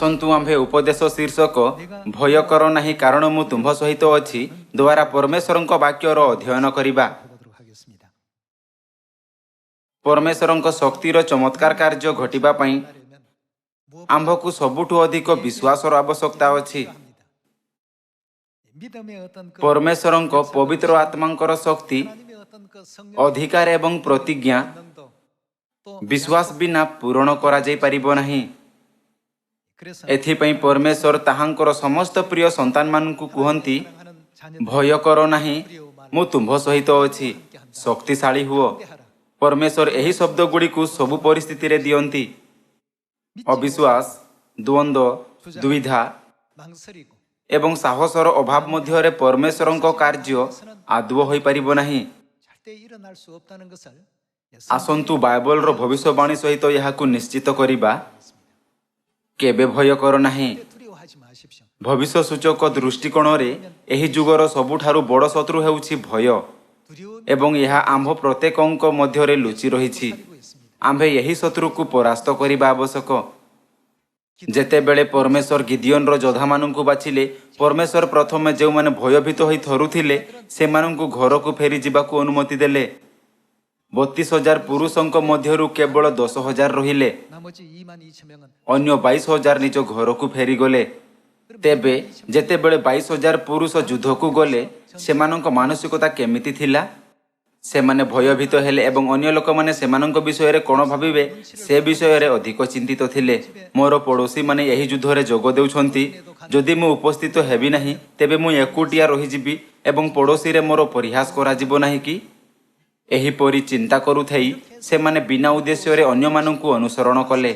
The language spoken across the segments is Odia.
आसन्तु आम्भे उपदेश शीर्षक भय कर नाही कारण मु तुम्भ सहित अछि द्वारा परमेश्वरଙ୍କ वाक्यर अध्ययन करिबा। परमेश्वरଙ୍କ शक्तिर चमत्कार कार्य घटिबा पई आम्भकु सबुठु अधिक विश्वासर आवश्यकता अछि। परमेश्वरଙ୍କ पवित्र आत्मांकर शक्ति अधिकार एवं प्रतिज्ञा विश्वास बिना पूरण करा जाई परिबो नाही। एथिपई परमेश्वर ताहांकर समस्त प्रिय संतान मानकु कुहंती भय कर नाही मु तुम्भ सहित अछि शक्तिशाली हुओ। परमेश्वर एही शब्द गुडी को सबु परिस्थिति रे दियंती। अविश्वास द्वंद्व दुविधा एवं साहसर अभाव मध्य रे परमेश्वरଙ୍କ कार्य आदव होई परिबो नाही। आसन्तु बाइबल रो भविष्यवाणी सहित यहाकु निश्चित करिबा केबे भय कर नाही। भविष्य सूचक दृष्टिकोण रे एही जुगर सबुठारु बड़ शत्रु हेउछि भय एवं यह आम्भ प्रत्येकଙ୍କ मध्य रे लुचि रहिछि। आम्भे यही शत्रु को परास्त करिबा आवश्यक। जेतेबेले परमेश्वर गिदियोन रो योद्धा माननकु बाछिले परमेश्वर प्रथमे जे माने भयभीत होई थरुथिले से माननकु घर को फेरी जिबाकू अनुमति देले। 32,000 पुरुषଙ୍କ ମଧ୍ୟରୁ केवल 10,000 रहिले, अन्य 22,000 निज घर को फेरी गले। तेबे जेतेबेले 22,000 पुरुष युद्ध को गले सेमानଙ୍କ मानसिकता केमिति थिला? सेमाने भयभीत हेले एवं अन्य लोक माने सेमानଙ୍କ विषय रे कोन भाबिबे से विषय रे अधिक चिंतित थिले। मोर पड़ोसी माने यही युद्ध रे जोग देउछंती, जदि मु उपस्थित हेबि नाही तेबे मु एकुटिया रहि जिबि एवं पड़ोसी रे मोर परिहास करा जिवो नाही कि? एही परी चिंता करुथाई से माने बिना उद्देश्य रे अन्य माननकु अनुसरण कले।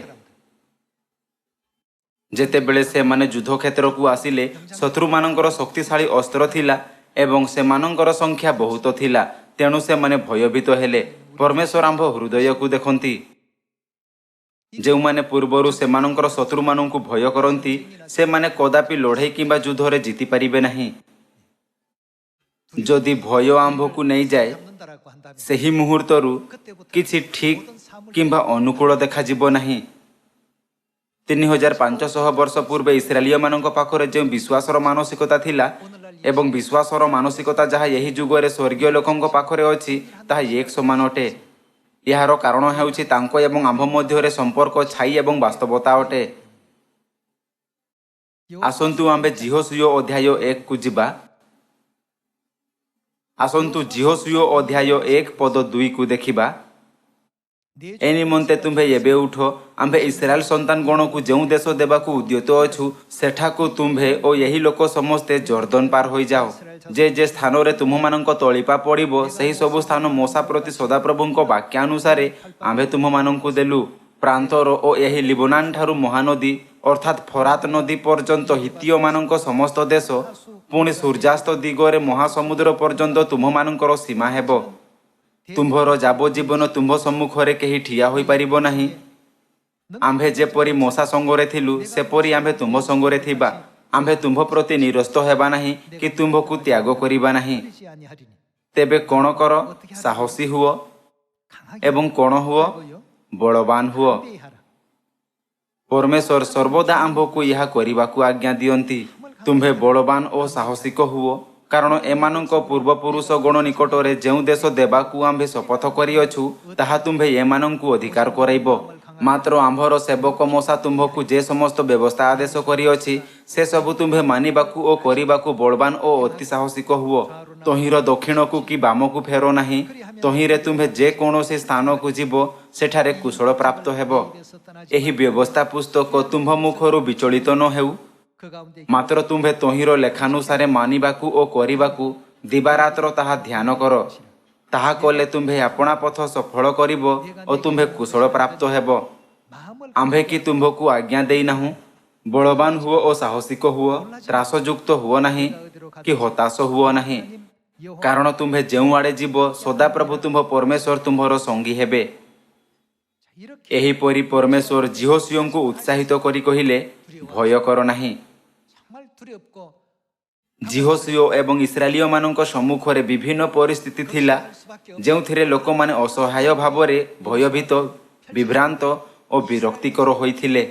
जेतेबेले से माने युद्ध क्षेत्र को आसिले शत्रु माननकर शक्तिशाली अस्त्र थिला एवं से माननकर संख्या बहुत थिला, तेणु से माने भयभीत हेले। परमेश्वर आम्भ हृदय को देखंती। जे माने पूर्वरु से माननकर शत्रु माननकु भय करंती से माने कदापि लड़ाई किंबा युद्ध रे जीति परिबे नाही। जदि भय आम्भ को नहीं जाए सही मुहूर्तरु किछि ठीक किंबा अनुकूल देखा जिवो नाही। 3500 वर्ष पूर्वे इस्राएलिय माननक पाखरे जे विश्वासर मानसिकता थिला एवं विश्वासर मानसिकता जहा यही जुगरे स्वर्गीय लोकଙ୍କ पाखरे अछि ताहा एक समान अटे। यार कारण हेउछि तांको एवं आम्भ मध्य रे संपर्क छाई एवं वास्तवता अटे। आसन्तु आम्बे जिहोशूय अध्याय 1 को जिबा। आसन्तु जिहोशूय अध्याय 1 पद 2 को देखिबा। ए निमंते तुम्भे एबे उठ आम्भे इस्राएल संतान गण को जो देश देबाकू उद्यत अछु सेठाकू तुम्भे ओ यही लोक समस्ते जर्दन पार होई जाओ। जे स्थान रे तुम मानक तळिपा पड़िबो सही सब स्थान मोसा प्रति सदाप्रभुଙ୍କ वाक्यानुसारे आम्भे तुम मानकू देलु। प्रांतर ओ यही लिबनान ठारू महानदी अर्थात फरात नदी पर्यंत हित्तीय मानक समस्त देश पुणी सूर्यास्त दिगरे महासमुद्र पर्यंत तुम मानकर सीमा हेबो। तुम्भर जाबजीवन तुम्भ सम्मुखरे केही ठिया होई परिबो नाही। आम्भे जेपरी मोसा संगरे थिलु सेपरी आम्भे तुम संगरे थिबा। आम्भे तुंभ प्रति निरस्त हेबा नाही कि तुंभकु त्याग करिबा नाही। तेबे कोण कर साहसी हुओ एवं कोण हुओ बलवान हुओ। परमेश्वर सर्वदा आम्भकु यहा करिबाकू आज्ञा दियंती। तुम्भे बलवान ओ साहसिक हुओ कारण एमानंक पूर्वपुरुष गण निकटरे जेउ देश देबाकू आम्भे शपथ करिअछु ताहा तुम्भे एमानंकू अधिकार कराइबो। मात्र आम्भर सेवक मोसा तुम्भकू जे समस्त व्यवस्था आदेश करिअछि से सबु तुम्भे मानिबाकू ओ करिबाकू बलवान ओ अति साहसिक हुओ। तहिर दक्षिणकू कि बामकू फेरो नाही। तहिरे तुम्भे जे कौनसी स्थान को जीवो सेठारे कुशल प्राप्त हेबो। एही व्यवस्था पुस्तक तुम्भ मुखरु विचलित न हेउ। मात्र तुम्भे तहिर लेखानुसारे मानिबाकू ओ करिबाकू दिबारात्र ताहा ध्यान कर। ताहा कले तुम्भे अपना पथ सफल करिबो ओ तुम्भे कुशल प्राप्त हेबो। आम्भे कि तुंभकू आज्ञा देई नाहु बलवान हुओ ओ साहसिक हुओ, त्रासयुक्त हुओ नाही कि हताश हुओ नाही। कारण तुम्भे जेउ आड़े जीवो सदाप्रभु तुंभ परमेश्वर तुम्भर संगी हेबे। एही परी परमेश्वर जिहोशूयଙ୍କୁ उत्साहित करी कहिले भय कर नाही। जिहोशूय एवं इस्राएलिय मानक सम्मुखरे विभिन्न परिस्थिति थिला जेउथिरे लोक माने असहाय भावरे भयभीत विभ्रांत और विरक्तिकर होइथिले।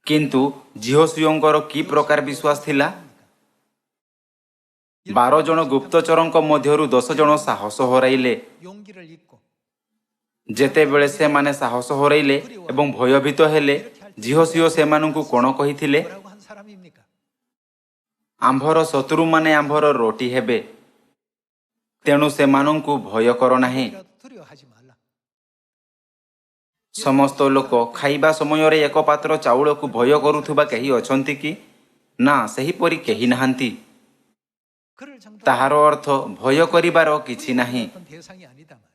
କିନ୍ତୁ ଜିହୋଶୁୟଙ୍କର କି ପ୍ରକାର ବିଶ୍ୱାସ ଥିଲା? 12 ଜଣ ଗୁପ୍ତଚରଙ୍କ ମଧ୍ୟରୁ 10 ଜଣ ସାହସ ହରାଇଲେ। 용기를 잃고 ଯେତେବେଳେ ସେମାନେ ସାହସ ହରାଇଲେ ଏବଂ ଭୟଭୀତ ହେଲେ, ଜିହୋଶୁୟ ସେମାନଙ୍କୁ କ'ଣ କହିଥିଲେ? 뭐라고 한 사람입니까? ଆମ୍ଭର ଶତ୍ରୁମାନେ ଆମ୍ଭର ରୋଟି ହେବେ, ତେଣୁ ସେମାନଙ୍କୁ ଭୟ କର ନାହିଁ। 이라도 두려워하지 말라. ସମସ୍ତ ଲୋକ ଖାଇବା ସମୟରେ ଏକ ପାତ୍ର ଚାଉଳକୁ ଭୟ କରୁଥିବା କେହି ଅଛନ୍ତି କି? ନା, ସେହିପରି କେହି ନାହାନ୍ତି। 그럴 정도로 ତାହାର ଅର୍ଥ ଭୟ କରିବାର କିଛି ନାହିଁ। 어떤 대상이 아니다 말이야.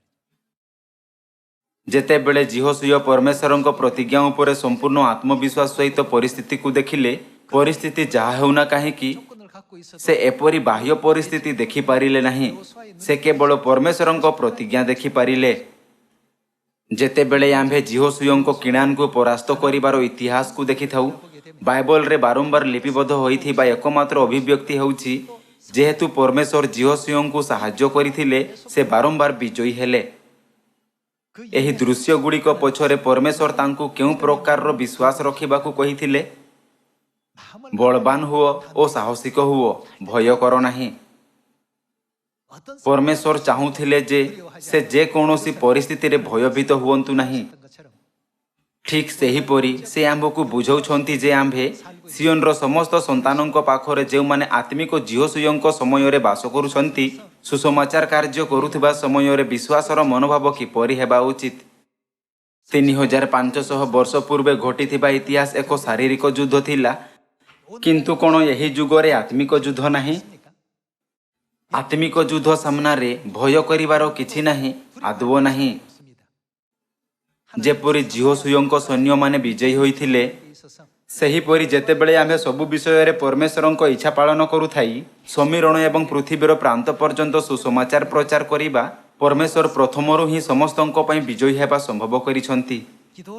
ଯେତେବେଳେ ଜିହୋଶୁୟ ପରମେଶ୍ୱରଙ୍କ ପ୍ରତିଜ୍ଞା ଉପରେ ସମ୍ପୂର୍ଣ୍ଣ ଆତ୍ମବିଶ୍ୱାସ ସହିତ ପରିସ୍ଥିତିକୁ ଦେଖିଲେ, ପରିସ୍ଥିତି ଯାହା ହେଉନା କାହିଁକି, 조건을 갖고 있어도 ସେ ଏପରି ବାହ୍ୟ ପରିସ୍ଥିତି ଦେଖିପାରିଲେ ନାହିଁ। ସେ କେବଳ ପରମେଶ୍ୱରଙ୍କ ପ୍ରତିଜ୍ଞା ଦେଖିପାରିଲେ। ଯେତେବେଳେ ଆମ୍ଭେ ଜିହୋଶୁୟଙ୍କ କିଣାନକୁ ପରାସ୍ତ କରିବାର ଇତିହାସକୁ ଦେଖିଥାଉ, ବାଇବଲରେ ବାରମ୍ବାର ଲିପିବଦ୍ଧ ହୋଇଥିବା ଏକମାତ୍ର ଅଭିବ୍ୟକ୍ତି ହେଉଛି, ଯେହେତୁ ପରମେଶ୍ୱର ଜିହୋଶୁୟଙ୍କୁ ସାହାଯ୍ୟ କରିଥିଲେ, ସେ ବାରମ୍ବାର ବିଜୟୀ ହେଲେ। 그 ଏହି ଦୃଶ୍ୟଗୁଡ଼ିକ ପଛରେ ପରମେଶ୍ୱର ତାଙ୍କୁ କେଉଁ ପ୍ରକାରର ବିଶ୍ୱାସ ରଖିବାକୁ କହିଥିଲେ? 마음을 ବଳବାନ ହୁଅ ଓ ସାହସିକ ହୁଅ, ଭୟ କର ନାହିଁ। 어떤 ପରମେଶ୍ୱର ଚାହୁଁଥିଲେ ଯେ ସେ ଯେକୌଣସି ପରିସ୍ଥିତିରେ ଭୟଭୀତ ହୁଅନ୍ତୁ ନାହିଁ। 했던 것처럼 ଠିକ୍ ସେହିପରି ସେ ଆମ୍ଭକୁ ବୁଝାଉଛନ୍ତି ଯେ ଆମ୍ଭେ ସିଓନର ସମସ୍ତ ସନ୍ତାନଙ୍କ ପାଖରେ ଯେଉଁମାନେ ଆତ୍ମିକ ଜିହୋଶୁୟଙ୍କ ସମୟରେ ବାସ କରୁଛନ୍ତି, ସୁସମାଚାର କାର୍ଯ୍ୟ କରୁଥିବା ସମୟରେ ବିଶ୍ୱାସର ମନୋଭାବ କିପରି ହେବା ଉଚିତ। 3500 ବର୍ଷ ପୂର୍ବେ ଘଟିଥିବା ଇତିହାସ ଏକ ଶାରୀରିକ ଯୁଦ୍ଧ ଥିଲା, କିନ୍ତୁ କ'ଣ ଏହି ଯୁଗରେ ଆତ୍ମିକ ଯୁଦ୍ଧ ନାହିଁ? ଆତ୍ମିକ ଯୁଦ୍ଧ ସାମ୍ନାରେ ଭୟ କରିବାର କିଛି ନାହିଁ, ଆଦୌ ନାହିଁ। 없습니다. ଯେପରି ଜିହୋଶୁୟଙ୍କ ସୈନ୍ୟମାନେ ବିଜୟୀ ହୋଇଥିଲେ, 있어서 ସେହିପରି ଯେତେବେଳେ ଆମେ ସବୁ ବିଷୟରେ ପରମେଶ୍ୱରଙ୍କ ଇଚ୍ଛା ପାଳନ କରୁଥାଇ ସମୀରଣ ଏବଂ ପୃଥିବୀର ପ୍ରାନ୍ତ ପର୍ଯ୍ୟନ୍ତ ସୁସମାଚାର ପ୍ରଚାର କରିବା, ପରମେଶ୍ୱର ପ୍ରଥମରୁ ହିଁ ସମସ୍ତଙ୍କ ପାଇଁ ବିଜୟୀ ହେବା ସମ୍ଭବ କରିଛନ୍ତି।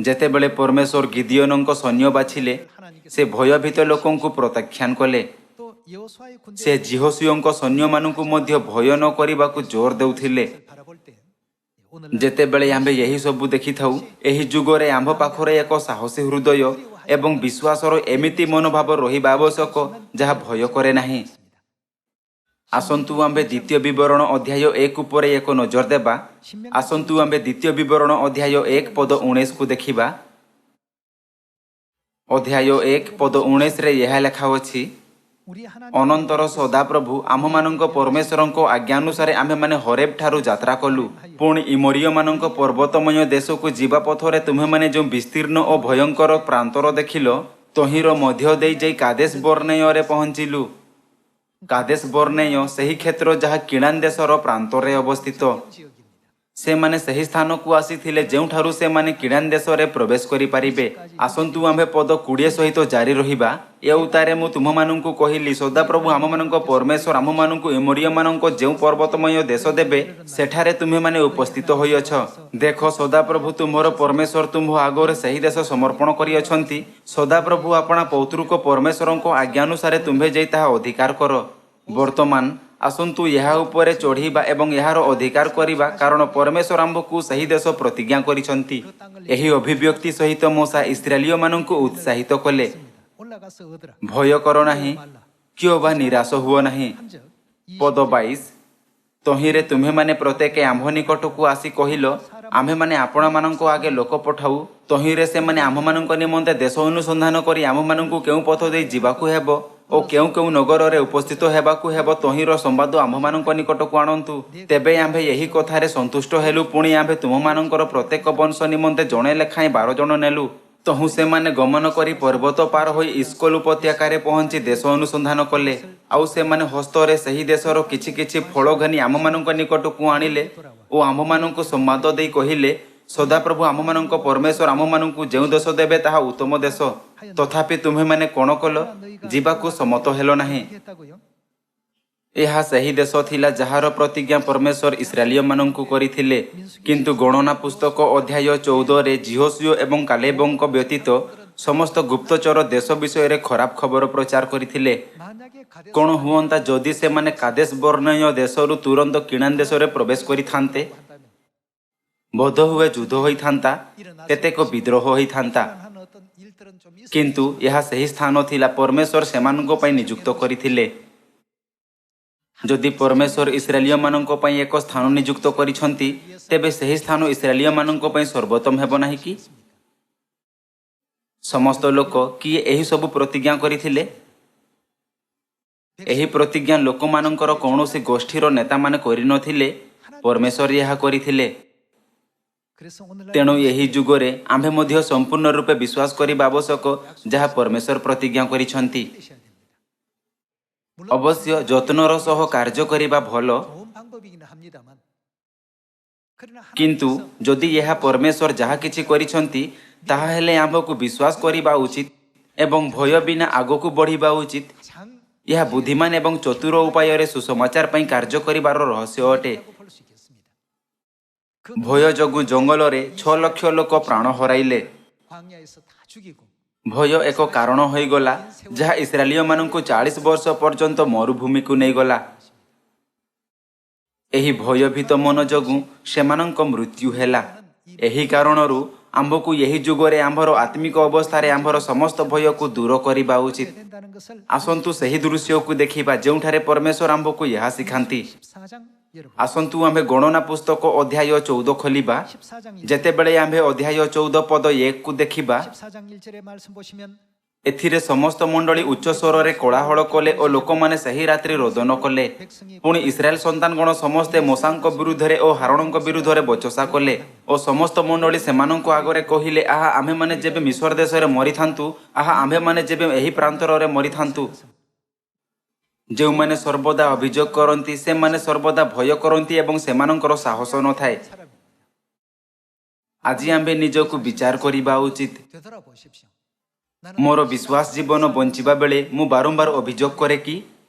ଯେତେବେଳେ ପରମେଶ୍ୱର ଗିଦିଓନଙ୍କ ସୈନ୍ୟ ବାଛିଲେ, ସେ ଭୟଭୀତ ଲୋକଙ୍କୁ ପ୍ରତ୍ୟାଖ୍ୟାନ କଲେ। 또 여호수아의 군대 ସେ ଜିହୋଶୁୟଙ୍କ ସୈନ୍ୟମାନଙ୍କୁ ମଧ୍ୟ ଭୟ ନ କରିବାକୁ ଜୋର ଦେଉଥିଲେ। 바라볼 때 오늘 ଯେତେବେଳେ ଆମ୍ଭେ ଏହି ସବୁ ଦେଖିଥାଉ, ଏହି ଯୁଗରେ ଆମ୍ଭ ପାଖରେ ଏକ ସାହସୀ ହୃଦୟ ଏବଂ ବିଶ୍ୱାସର ଏମିତି ମନୋଭାବ ରହିବା ଆବଶ୍ୟକ, ଯାହା ଭୟ କରେ ନାହିଁ। ଆସନ୍ତୁ ଆମ୍ଭେ ଦ୍ୱିତୀୟ ବିବରଣ ଅଧ୍ୟାୟ 1 ଉପରେ ଏକ ନଜର ଦେବା। ଆସନ୍ତୁ ଆମ୍ଭେ ଦ୍ୱିତୀୟ ବିବରଣ ଅଧ୍ୟାୟ 1 ପଦ 19କୁ ଦେଖିବା। ଅଧ୍ୟାୟ 1 ପଦ 19ରେ ଏହା ଲେଖା ଅଛି, 우리 하나님 ଅନନ୍ତର ସଦାପ୍ରଭୁ ଆମମାନଙ୍କ ପରମେଶ୍ୱରଙ୍କ ଆଜ୍ଞାନୁସାରେ ଆମ୍ଭେମାନେ ହରେବ ଠାରୁ ଯାତ୍ରା କଲୁ। ପୁଣି ଇମୋରୀୟମାନଙ୍କ ପର୍ବତମୟ ଦେଶକୁ ଯିବା ପଥରେ ତୁମେମାନେ ଯେଉଁ ବିସ୍ତୀର୍ଣ୍ଣ ଓ ଭୟଙ୍କର ପ୍ରାନ୍ତର ଦେଖିଲ, ତହିଁର ମଧ୍ୟ ଦେଇ ଯାଇ କାଦେଶ ବର୍ଣ୍ଣେୟରେ ପହଞ୍ଚିଲୁ। କାଦେଶ ବର୍ଣ୍ଣେୟ ସେହି କ୍ଷେତ୍ର ଯାହା କିଣାନ ଦେଶର ପ୍ରାନ୍ତରେ ଅବସ୍ଥିତ। 지역입니다. ସେମାନେ ସେହି ସ୍ଥାନକୁ ଆସିଥିଲେ ଯେଉଁଠାରୁ ସେମାନେ କିଣାନ ଦେଶରେ ପ୍ରବେଶ କରିପାରିବେ। ଆସନ୍ତୁ ଆମ୍ଭେ ପଦ 20 ସହିତ ଜାରି ରହିବା। ଏ ଉତ୍ତାରେ ମୁଁ ତୁମମାନଙ୍କୁ କହିଲି, ସଦାପ୍ରଭୁ ଆମମାନଙ୍କ ପରମେଶ୍ୱର ଆମମାନଙ୍କୁ ଏମୋରୀୟମାନଙ୍କ ଯେଉଁ ପର୍ବତମୟ ଦେଶ ଦେବେ, ସେଠାରେ ତୁମେମାନେ ଉପସ୍ଥିତ ହୋଇଅଛ। ଦେଖ, ସଦାପ୍ରଭୁ ତୁମ୍ଭର ପରମେଶ୍ୱର ତୁମ୍ଭ ଆଗରେ ସେହି ଦେଶ ସମର୍ପଣ କରିଅଛନ୍ତି। ସଦାପ୍ରଭୁ ଆପଣା ପୌତ୍ରିକ ପରମେଶ୍ୱରଙ୍କ ଆଜ୍ଞାନୁସାରେ ତୁମ୍ଭେ ଯାଇ ତାହା ଅଧିକାର କର। ବର୍ତ୍ତମାନ ଆସନ୍ତୁ ଏହା ଉପରେ ଚଢ଼ିବା ଏବଂ ଏହାର ଅଧିକାର କରିବା, କାରଣ ପରମେଶ୍ୱର ଆମ୍ଭକୁ ସେହି ଦେଶ ପ୍ରତିଜ୍ଞା କରିଛନ୍ତି। ଏହି ଅଭିବ୍ୟକ୍ତି ସହିତ ମୋଶା ଇସ୍ରାଏଲୀୟମାନଙ୍କୁ ଉତ୍ସାହିତ କଲେ। 올라가서 얻으라. ଭୟ କର ନାହିଁ, କିଓ ବା ନିରାଶ ହୁଅ ନାହିଁ। ପଦ 22, ତହିଁରେ ତୁମେମାନେ ପ୍ରତ୍ୟେକ ଆମ୍ଭ ନିକଟକୁ ଆସି କହିଲ, ଆମ୍ଭେମାନେ ଆପଣମାନଙ୍କ ଆଗେ ଲୋକ ପଠାଉ। ତହିଁରେ ସେମାନେ ଆମ୍ଭମାନଙ୍କ ନିମନ୍ତେ ଦେଶ ଅନୁସନ୍ଧାନ କରି ଆମ୍ଭମାନଙ୍କୁ କେଉଁ ପଥ ଦେଇ ଯିବାକୁ ହେବ ଓ କେଉଁ କେଉଁ ନଗରରେ ଉପସ୍ଥିତ ହେବାକୁ ହେବ, ତହିଁର ସମ୍ବାଦ ଆମ୍ଭମାନଙ୍କ ନିକଟକୁ ଆଣନ୍ତୁ। ତେବେ ଆମ୍ଭେ ଏହି କଥାରେ ସନ୍ତୁଷ୍ଟ ହେଲୁ। ପୁଣି ଆମ୍ଭେ ତୁମମାନଙ୍କର ପ୍ରତ୍ୟେକ ବଂଶ ନିମନ୍ତେ ଜଣେ ଲେଖାଏଁ 12 ଜଣ ନେଲୁ। ତହୁଁ ସେମାନେ ଗମନ କରି ପର୍ବତ ପାର ହୋଇ ଇସ୍କୋଲ ଉପତ୍ୟକାରେ ପହଞ୍ଚି ଦେଶ ଅନୁସନ୍ଧାନ କଲେ। ଆଉ ସେମାନେ ହସ୍ତରେ ସେହି ଦେଶର କିଛି କିଛି ଫଳ ଘେନି ଆମମାନଙ୍କ ନିକଟକୁ ଆଣିଲେ ଓ ଆମ୍ଭମାନଙ୍କୁ ସମ୍ବାଦ ଦେଇ କହିଲେ, ସଦାପ୍ରଭୁ ଆମମାନଙ୍କ ପରମେଶ୍ୱର ଆମମାନଙ୍କୁ ଯେଉଁ ଦେଶ ଦେବେ ତାହା ଉତ୍ତମ ଦେଶ। ତଥାପି ତୁମେମାନେ କ'ଣ କଲ? ଯିବାକୁ ସମ୍ମତ ହେଲ ନାହିଁ। 했다고요? ଏହା ସେହି ଦେଶ ଥିଲା ଯାହାର ପ୍ରତିଜ୍ଞା ପରମେଶ୍ୱର ଇସ୍ରାଏଲୀୟମାନଙ୍କୁ କରିଥିଲେ। କିନ୍ତୁ ଗଣନା ପୁସ୍ତକ ଅଧ୍ୟାୟ 14ରେ ଜିହୋଶୁୟ ଏବଂ କାଲେବଙ୍କ ବ୍ୟତୀତ ସମସ୍ତ ଗୁପ୍ତଚର ଦେଶ ବିଷୟରେ ଖରାପ ଖବର ପ୍ରଚାର କରିଥିଲେ। 만약에 가데스 କ'ଣ ହୁଅନ୍ତା ଯଦି ସେମାନେ କାଦେଶ ବର୍ଣ୍ଣେୟ ଦେଶରୁ ତୁରନ୍ତ କିଣାନ ଦେଶରେ ପ୍ରବେଶ କରିଥାନ୍ତେ? ବୋଧହୁଏ ଯୁଦ୍ଧ ହୋଇଥାନ୍ତା, କେତେକ ବିଦ୍ରୋହ ହୋଇଥାନ୍ତା। 한 어떤 일들은 좀 କିନ୍ତୁ ଏହା ସେହି ସ୍ଥାନ ଥିଲା ପରମେଶ୍ୱର ସେମାନଙ୍କ ପାଇଁ ନିଯୁକ୍ତ କରିଥିଲେ। ଯଦି ପରମେଶ୍ୱର ଇସ୍ରାଏଲୀୟମାନଙ୍କ ପାଇଁ ଏକ ସ୍ଥାନ ନିଯୁକ୍ତ କରିଛନ୍ତି, ତେବେ ସେହି ସ୍ଥାନ ଇସ୍ରାଏଲୀୟମାନଙ୍କ ପାଇଁ ସର୍ବୋତ୍ତମ ହେବ ନାହିଁ କି? ସମସ୍ତ ଲୋକ କିଏ ଏହି ସବୁ ପ୍ରତିଜ୍ଞା କରିଥିଲେ? ଏହି ପ୍ରତିଜ୍ଞା ଲୋକମାନଙ୍କର କୌଣସି ଗୋଷ୍ଠୀର ନେତାମାନେ କରିନଥିଲେ, ପରମେଶ୍ୱର ଏହା କରିଥିଲେ। 그래서 오늘날 ତେଣୁ ଏହି ଯୁଗରେ ଆମ୍ଭେ ମଧ୍ୟ ସମ୍ପୂର୍ଣ୍ଣ ରୂପେ ବିଶ୍ୱାସ କରିବା ଆବଶ୍ୟକ ଯାହା ପରମେଶ୍ୱର ପ୍ରତିଜ୍ଞା କରିଛନ୍ତି। 되셔야 됩니다. ଅବଶ୍ୟ ଯତ୍ନର ସହ କାର୍ଯ୍ୟ କରିବା ଭଲ, 좋은 방법이긴 합니다만 그러나 କିନ୍ତୁ 하나님께서 ଯଦି ଏହା ପରମେଶ୍ୱର ଯାହା କିଛି କରିଛନ୍ତି ତାହାହେଲେ ଆମ୍ଭକୁ ବିଶ୍ୱାସ କରିବା ଉଚିତ ଏବଂ ଭୟ ବିନା ଆଗକୁ ବଢ଼ିବା ଉଚିତ। 가장 ଏହା ବୁଦ୍ଧିମାନ ଏବଂ ଚତୁର ଉପାୟରେ ସୁସମାଚାର ପାଇଁ କାର୍ଯ୍ୟ କରିବାର ରହସ୍ୟ ଅଟେ। 라고 볼 수 있겠습니다. 그 ଭୟ ଯୋଗୁଁ ଜଙ୍ଗଲରେ 6 ଲକ୍ଷ ଲୋକ ପ୍ରାଣ ହରାଇଲେ। 광야에서 다 죽이고 ଭୟ ଏକ କାରଣ ହୋଇଗଲା ଯାହା ଇସ୍ରାଏଲୀୟମାନଙ୍କୁ 40 ବର୍ଷ ପର୍ଯ୍ୟନ୍ତ ମରୁଭୂମିକୁ ନେଇଗଲା। ଏହି ଭୟଭୀତ ମନ ଯୋଗୁଁ ସେମାନଙ୍କ ମୃତ୍ୟୁ ହେଲା। ଏହି କାରଣରୁ ଆମ୍ଭକୁ ଏହି ଯୁଗରେ ଆମ୍ଭର ଆତ୍ମିକ ଅବସ୍ଥାରେ ଆମ୍ଭର ସମସ୍ତ ଭୟକୁ ଦୂର କରିବା ଉଚିତ। 해야 된다는 것을 ଆସନ୍ତୁ ସେହି ଦୃଶ୍ୟକୁ ଦେଖିବା ଯେଉଁଠାରେ ପରମେଶ୍ୱର ଆମ୍ଭକୁ ଏହା ଶିଖାନ୍ତି। 14장 여러분 ଆସନ୍ତୁ ଆମ୍ଭେ ଗଣନା ପୁସ୍ତକ ଅଧ୍ୟାୟ 14 ଖୋଲିବା। 14장 1절 ଯେତେବେଳେ ଆମ୍ଭେ ଅଧ୍ୟାୟ 14 ପଦ 1କୁ ଦେଖିବା, 14장 1절의 말씀 보시면 ଏଥିରେ ସମସ୍ତ ମଣ୍ଡଳୀ ଉଚ୍ଚ ସ୍ୱରରେ କୋଳାହଳ କଲେ ଓ ଲୋକମାନେ ସେହି ରାତ୍ରି ରୋଦନ କଲେ। ପୁଣି ଇସ୍ରାଏଲ ସନ୍ତାନଗଣ ସମସ୍ତେ ମୋଶାଙ୍କ ବିରୁଦ୍ଧରେ ଓ ହାରୋନଙ୍କ ବିରୁଦ୍ଧରେ ବଚସା କଲେ ଓ ସମସ୍ତ ମଣ୍ଡଳୀ ସେମାନଙ୍କ ଆଗରେ କହିଲେ, ଆହା ଆମ୍ଭେମାନେ ଯେବେ ମିଶ୍ର ଦେଶରେ ମରିଥାନ୍ତୁ, ଆହା ଆମ୍ଭେମାନେ ଯେବେ ଏହି ପ୍ରାନ୍ତରରେ ମରିଥାନ୍ତୁ। ଯେଉଁମାନେ ସର୍ବଦା ଅଭିଯୋଗ କରନ୍ତି ସେମାନେ ସର୍ବଦା ଭୟ କରନ୍ତି ଏବଂ ସେମାନଙ୍କର ସାହସ ନଥାଏ। 사람입니다. ଆଜି ଆମ୍ଭେ ନିଜକୁ ବିଚାର କରିବା ଉଚିତ। 되돌아보십시오. ମୋର ବିଶ୍ୱାସ ଜୀବନ ବଞ୍ଚିବା ବେଳେ ମୁଁ ବାରମ୍ବାର ଅଭିଯୋଗ କରେ କି?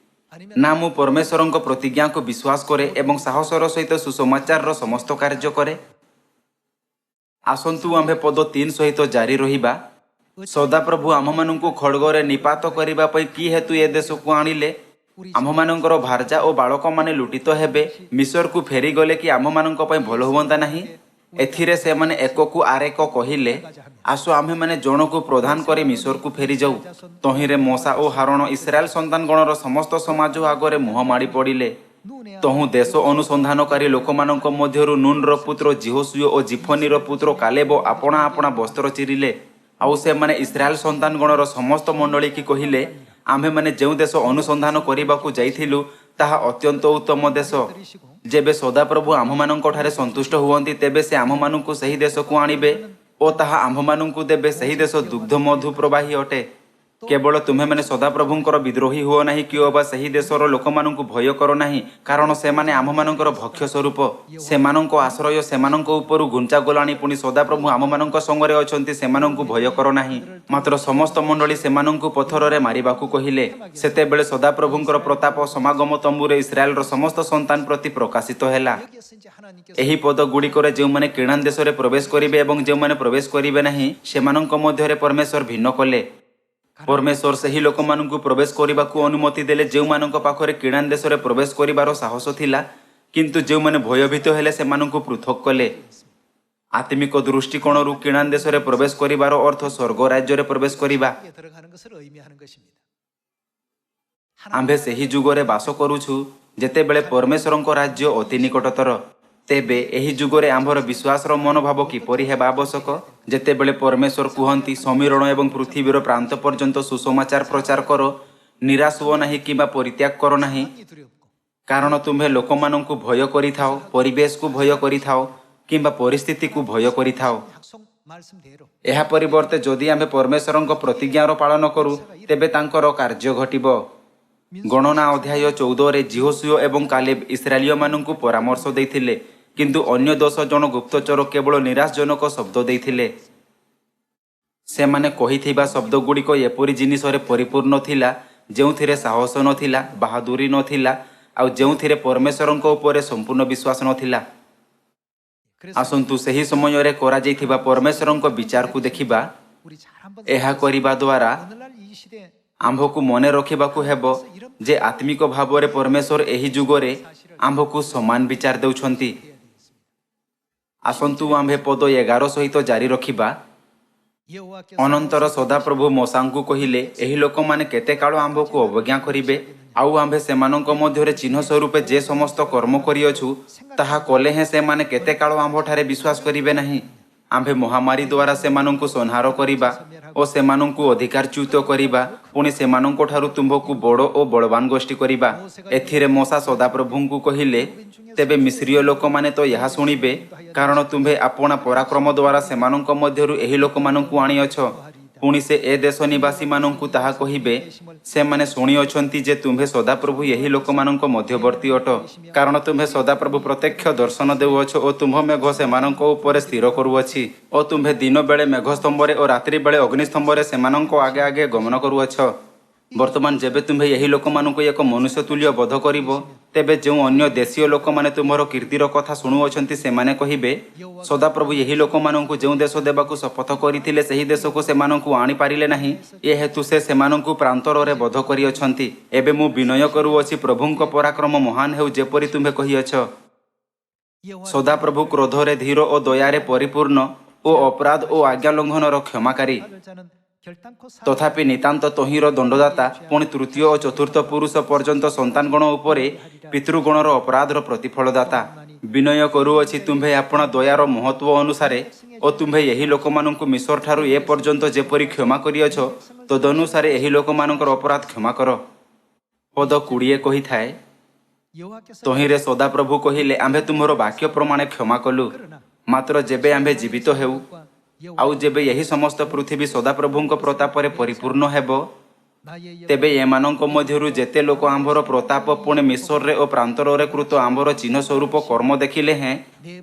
아니면 ନା ମୁଁ ପରମେଶ୍ୱରଙ୍କ ପ୍ରତିଜ୍ଞାକୁ ବିଶ୍ୱାସ କରେ ଏବଂ ସାହସର ସହିତ ସୁସମାଚାରର ସମସ୍ତ କାର୍ଯ୍ୟ କରେ? ଆସନ୍ତୁ ଆମ୍ଭେ ପଦ 3 ସହିତ ଜାରି ରହିବା। ସଦାପ୍ରଭୁ ଆମ୍ଭମାନଙ୍କୁ ଖଡ଼୍ଗରେ ନିପାତ କରିବା ପାଇଁ କି ହେତୁ ଏ ଦେଶକୁ ଆଣିଲେ? ଆମ୍ଭମାନଙ୍କର ଭାର୍ଯ୍ୟା ଓ ବାଳକମାନେ ଲୁଟିତ ହେବେ। ମିଶ୍ରକୁ ଫେରିଗଲେ କି ଆମ୍ଭମାନଙ୍କ ପାଇଁ ଭଲ ହୁଅନ୍ତା ନାହିଁ? ଏଥିରେ ସେମାନେ ଏକକୁ ଆରେକ କହିଲେ, ଆସ ଆମ୍ଭେମାନେ ଜଣକୁ ପ୍ରଦାନ କରି ମିଶ୍ରକୁ ଫେରିଯାଉ। ତହିଁରେ ମୋଶା ଓ ହାରୋନ ଇସ୍ରାଏଲ ସନ୍ତାନଗଣର ସମସ୍ତ ସମାଜ ଆଗରେ ମୁହଁ ମାଡ଼ି ପଡ଼ିଲେ। 눈에 ତହୁଁ ଦେଶ ଅନୁସନ୍ଧାନକାରୀ ଲୋକମାନଙ୍କ ମଧ୍ୟରୁ ନୁନର ପୁତ୍ର ଜିହୋଶୁଅ ଓ ଜିଫନିର ପୁତ୍ର କାଲେବ ଆପଣା ଆପଣା ବସ୍ତ୍ର ଚିରିଲେ। ଆଉ ସେମାନେ ଇସ୍ରାଏଲ ସନ୍ତାନଗଣର ସମସ୍ତ ମଣ୍ଡଳୀକି କହିଲେ, ଆମ୍ଭେମାନେ ଯେଉଁ ଦେଶ ଅନୁସନ୍ଧାନ କରିବାକୁ ଯାଇଥିଲୁ ତାହା ଅତ୍ୟନ୍ତ ଉତ୍ତମ ଦେଶ। ଯେବେ ସଦାପ୍ରଭୁ ଆମ୍ଭମାନଙ୍କଠାରେ ସନ୍ତୁଷ୍ଟ ହୁଅନ୍ତି ତେବେ ସେ ଆମ୍ଭମାନଙ୍କୁ ସେହି ଦେଶକୁ ଆଣିବେ ଓ ତାହା ଆମ୍ଭମାନଙ୍କୁ ଦେବେ। ସେହି ଦେଶ ଦୁଗ୍ଧ ମଧୁ ପ୍ରବାହୀ ଅଟେ। କେବଳ ତୁମେମାନେ ସଦାପ୍ରଭୁଙ୍କର ବିଦ୍ରୋହୀ ହୁଅ ନାହିଁ କି ଅବା ସେହି ଦେଶର ଲୋକମାନଙ୍କୁ ଭୟ କର ନାହିଁ, କାରଣ ସେମାନେ ଆମ୍ଭମାନଙ୍କର ଭକ୍ଷ୍ୟ ସ୍ୱରୂପ। ସେମାନଙ୍କ ଆଶ୍ରୟ ସେମାନଙ୍କ ଉପରୁ ଘୁଞ୍ଚାଗଲାଣି। ପୁଣି ସଦାପ୍ରଭୁ ଆମ୍ଭମାନଙ୍କ ସଙ୍ଗରେ ଅଛନ୍ତି, ସେମାନଙ୍କୁ ଭୟ କର ନାହିଁ। ମାତ୍ର ସମସ୍ତ ମଣ୍ଡଳୀ ସେମାନଙ୍କୁ ପଥରରେ ମାରିବାକୁ କହିଲେ। ସେତେବେଳେ ସଦାପ୍ରଭୁଙ୍କର ପ୍ରତାପ ସମାଗମ ତମ୍ବୁରେ ଇସ୍ରାଏଲର ସମସ୍ତ ସନ୍ତାନ ପ୍ରତି ପ୍ରକାଶିତ ହେଲା। 여기에서 이제 하나님께서 ଏହି ପଦ ଗୁଡ଼ିକରେ ଯେଉଁମାନେ କେନାନ ଦେଶରେ ପ୍ରବେଶ କରିବେ ଏବଂ ଯେଉଁମାନେ ପ୍ରବେଶ କରିବେ ନାହିଁ ସେମାନଙ୍କ ମଧ୍ୟରେ ପରମେଶ୍ୱର ଭିନ୍ନ କଲେ। ପରମେଶ୍ୱର ସେହି ଲୋକମାନଙ୍କୁ ପ୍ରବେଶ କରିବାକୁ ଅନୁମତି ଦେଲେ ଯେଉଁମାନଙ୍କ ପାଖରେ କେନାନ ଦେଶରେ ପ୍ରବେଶ କରିବାର ସାହସ ଥିଲା, କିନ୍ତୁ ଯେଉଁମାନେ ଭୟଭୀତ ହେଲେ ସେମାନଙ୍କୁ ପୃଥକ କଲେ। ଆତ୍ମିକ ଦୃଷ୍ଟିକୋଣରୁ କେନାନ ଦେଶରେ ପ୍ରବେଶ କରିବାର ଅର୍ଥ ସ୍ୱର୍ଗ ରାଜ୍ୟରେ ପ୍ରବେଶ କରିବା। 여기에 들어가는 것을 의미하는 것입니다. ଆମ୍ଭେ ସେହି ଯୁଗରେ ବାସ କରୁଛୁ ଯେତେବେଳେ ପରମେଶ୍ୱରଙ୍କ ରାଜ୍ୟ ଅତି ନିକଟତର। ତେବେ ଏହି ଯୁଗରେ ଆମ୍ଭର ବିଶ୍ୱାସର ମନୋଭାବ କିପରି ହେବା ଆବଶ୍ୟକ? ଯେତେବେଳେ ପରମେଶ୍ୱର କୁହନ୍ତି ସମୀରଣ ଏବଂ ପୃଥିବୀର ପ୍ରାନ୍ତ ପର୍ଯ୍ୟନ୍ତ ସୁସମାଚାର ପ୍ରଚାର କର, ନିରାଶ ହୁଅ ନାହିଁ କିମ୍ବା ପରିତ୍ୟାଗ କର ନାହିଁ, 상황이 두렵고 କାରଣ ତୁମ୍ଭେ ଲୋକମାନଙ୍କୁ ଭୟ କରିଥାଅ, ପରିବେଶକୁ ଭୟ କରିଥାଅ କିମ୍ବା ପରିସ୍ଥିତିକୁ ଭୟ କରିଥାଅ। 약속 말씀대로 ଏହା ପରିବର୍ତ୍ତେ ଯଦି ଆମ୍ଭେ ପରମେଶ୍ୱରଙ୍କ ପ୍ରତିଜ୍ଞାର ପାଳନ କରୁ ତେବେ ତାଙ୍କର କାର୍ଯ୍ୟ ଘଟିବ। ଗଣନା ଅଧ୍ୟାୟ 14ରେ ଜିହୋଶୁଅ ଏବଂ କାଲେବ ଇସ୍ରାଏଲୀୟମାନଙ୍କୁ ପରାମର୍ଶ ଦେଇଥିଲେ, କିନ୍ତୁ ଅନ୍ୟ 10 ଜଣ ଗୁପ୍ତଚର କେବଳ ନିରାଶଜନକ ଶବ୍ଦ ଦେଇଥିଲେ। ସେମାନେ କହିଥିବା ଶବ୍ଦଗୁଡ଼ିକ ଏପରି ଜିନିଷରେ ପରିପୂର୍ଣ୍ଣ ଥିଲା ଯେଉଁଥିରେ ସାହସ ନଥିଲା, ବାହାଦୁରୀ ନଥିଲା ଆଉ ଯେଉଁଥିରେ ପରମେଶ୍ୱରଙ୍କ ଉପରେ ସମ୍ପୂର୍ଣ୍ଣ ବିଶ୍ୱାସ ନଥିଲା। ଆସନ୍ତୁ ସେହି ସମୟରେ କରାଯାଇଥିବା ପରମେଶ୍ୱରଙ୍କ ବିଚାରକୁ ଦେଖିବା। 우리 잘 한번 ଏହା କରିବା ଦ୍ୱାରା 오늘날 이 시대 ଆମ୍ଭକୁ ମନେ ରଖିବାକୁ ହେବ ଯେ ଆତ୍ମିକ ଭାବରେ ପରମେଶ୍ୱର ଏହି ଯୁଗରେ ଆମ୍ଭକୁ ସମାନ ବିଚାର ଦେଉଛନ୍ତି। ଆସନ୍ତୁ ଆମ୍ଭେ ପଦ 11 ସହିତ ଜାରି ରଖିବା। 여호와께서 ଅନନ୍ତର ସଦାପ୍ରଭୁ ମୂଷାଙ୍କୁ କହିଲେ, ଏହି ଲୋକମାନେ କେତେ କାଳ ଆମ୍ଭକୁ ଅବଜ୍ଞା କରିବେ? ଆଉ ଆମ୍ଭେ ସେମାନଙ୍କ ମଧ୍ୟରେ ଚିହ୍ନ ସ୍ୱରୂପେ ଯେ ସମସ୍ତ କର୍ମ କରିଅଛୁ, ତାହା କଲେ ହେଁ ସେମାନେ କେତେ କାଳ ଆମ୍ଭଠାରେ ବିଶ୍ୱାସ କରିବେ ନାହିଁ? ଆମ୍ଭେ ମହାମାରୀ ଦ୍ୱାରା ସେମାନଙ୍କୁ ସଂହାର କରିବା ଓ ସେମାନଙ୍କୁ ଅଧିକାରଚ୍ୟୁତ କରିବା, ପୁଣି ସେମାନଙ୍କଠାରୁ ତୁମ୍ଭକୁ ବଡ଼ ଓ ବଳବାନ ଗୋଷ୍ଠୀ କରିବା। ଏଥିରେ ମୂଷା ସଦାପ୍ରଭୁଙ୍କୁ କହିଲେ, ତେବେ ମିଶ୍ରୀୟ ଲୋକମାନେ ତ ଏହା ଶୁଣିବେ, କାରଣ ତୁମ୍ଭେ ଆପଣା ପରାକ୍ରମ ଦ୍ୱାରା ସେମାନଙ୍କ ମଧ୍ୟରୁ ଏହି ଲୋକମାନଙ୍କୁ ଆଣିଅଛ। ପୁଣି ସେ ଏ ଦେଶ ନିବାସୀମାନଙ୍କୁ ତାହା କହିବେ, ସେମାନେ ଶୁଣିଅଛନ୍ତି ଯେ ତୁମ୍ଭେ ସଦାପ୍ରଭୁ ଏହି ଲୋକମାନଙ୍କ ମଧ୍ୟବର୍ତ୍ତୀ ଅଟ, କାରଣ ତୁମ୍ଭେ ସଦାପ୍ରଭୁ ପ୍ରତ୍ୟକ୍ଷ ଦର୍ଶନ ଦେଉଅଛ ଓ ତୁମ୍ଭ ମେଘ ସେମାନଙ୍କ ଉପରେ ସ୍ଥିର କରୁଅଛି ଓ ତୁମ୍ଭେ ଦିନ ବେଳେ ମେଘସ୍ତମ୍ଭରେ ଓ ରାତ୍ରି ବେଳେ ଅଗ୍ନିସ୍ତମ୍ଭରେ ସେମାନଙ୍କ ଆଗେ ଆଗେ ଗମନ କରୁଅଛ। ବର୍ତ୍ତମାନ ଯେବେ ତୁମ୍ଭେ ଏହି ଲୋକମାନଙ୍କୁ ଏକ ମନୁଷ୍ୟ ତୁଲ୍ୟ ବଧ କରିବ, ତେବେ ଯେଉଁ ଅନ୍ୟ ଦେଶୀୟ ଲୋକମାନେ ତୁମର କୀର୍ତ୍ତିର କଥା ଶୁଣୁଅଛନ୍ତି ସେମାନେ କହିବେ, ସଦାପ୍ରଭୁ ଏହି ଲୋକମାନଙ୍କୁ ଯେଉଁ ଦେଶ ଦେବାକୁ ଶପଥ କରିଥିଲେ ସେହି ଦେଶକୁ ସେମାନଙ୍କୁ ଆଣିପାରିଲେ ନାହିଁ, ଏ ହେତୁ ସେ ସେମାନଙ୍କୁ ପ୍ରାନ୍ତରରେ ବଧ କରିଅଛନ୍ତି। ଏବେ ମୁଁ ବିନୟ କରୁଅଛି, ପ୍ରଭୁଙ୍କ ପରାକ୍ରମ ମହାନ ହେଉ ଯେପରି ତୁମ୍ଭେ କହିଅଛ। ସଦାପ୍ରଭୁ କ୍ରୋଧରେ ଧୀର ଓ ଦୟାରେ ପରିପୂର୍ଣ୍ଣ ଓ ଅପରାଧ ଓ ଆଜ୍ଞା ଲଙ୍ଘନର କ୍ଷମାକାରୀ, ତଥାପି ନିତାନ୍ତ ତହିଁର ଦଣ୍ଡଦାତା, ପୁଣି ତୃତୀୟ ଓ ଚତୁର୍ଥ ପୁରୁଷ ପର୍ଯ୍ୟନ୍ତ ସନ୍ତାନଗଣ ଉପରେ ପିତୃଗଣର ଅପରାଧର ପ୍ରତିଫଳଦାତା। ବିନୟ କରୁଅଛି, ତୁମ୍ଭେ ଆପଣା ଦୟାର ମହତ୍ଵ ଅନୁସାରେ ଓ ତୁମ୍ଭେ ଏହି ଲୋକମାନଙ୍କୁ ମିଶରଠାରୁ ଏ ପର୍ଯ୍ୟନ୍ତ ଯେପରି କ୍ଷମା କରିଅଛ, ତଦନୁସାରେ ଏହି ଲୋକମାନଙ୍କର ଅପରାଧ କ୍ଷମା କର। ପଦ 20 କହିଥାଏ, ତହିଁରେ ସଦାପ୍ରଭୁ କହିଲେ, ଆମ୍ଭେ ତୁମର ବାକ୍ୟ ପ୍ରମାଣେ କ୍ଷମା କଲୁ, ମାତ୍ର ଯେବେ ଆମ୍ଭେ ଜୀବିତ ହେଉ ଆଉ ଯେବେ ଏହି ସମସ୍ତ ପୃଥିବୀ ସଦାପ୍ରଭୁଙ୍କ ପ୍ରତାପରେ ପରିପୂର୍ଣ୍ଣ ହେବ, ତେବେ ଏମାନଙ୍କ ମଧ୍ୟରୁ ଯେତେ ଲୋକ ଆମ୍ଭର ପ୍ରତାପ ପୁଣି ମିଶରରେ ଓ ପ୍ରାନ୍ତରରେ କୃତ ଆମ୍ଭର ଚିହ୍ନ ସ୍ୱରୂପ କର୍ମ ଦେଖିଲେ ହେଁ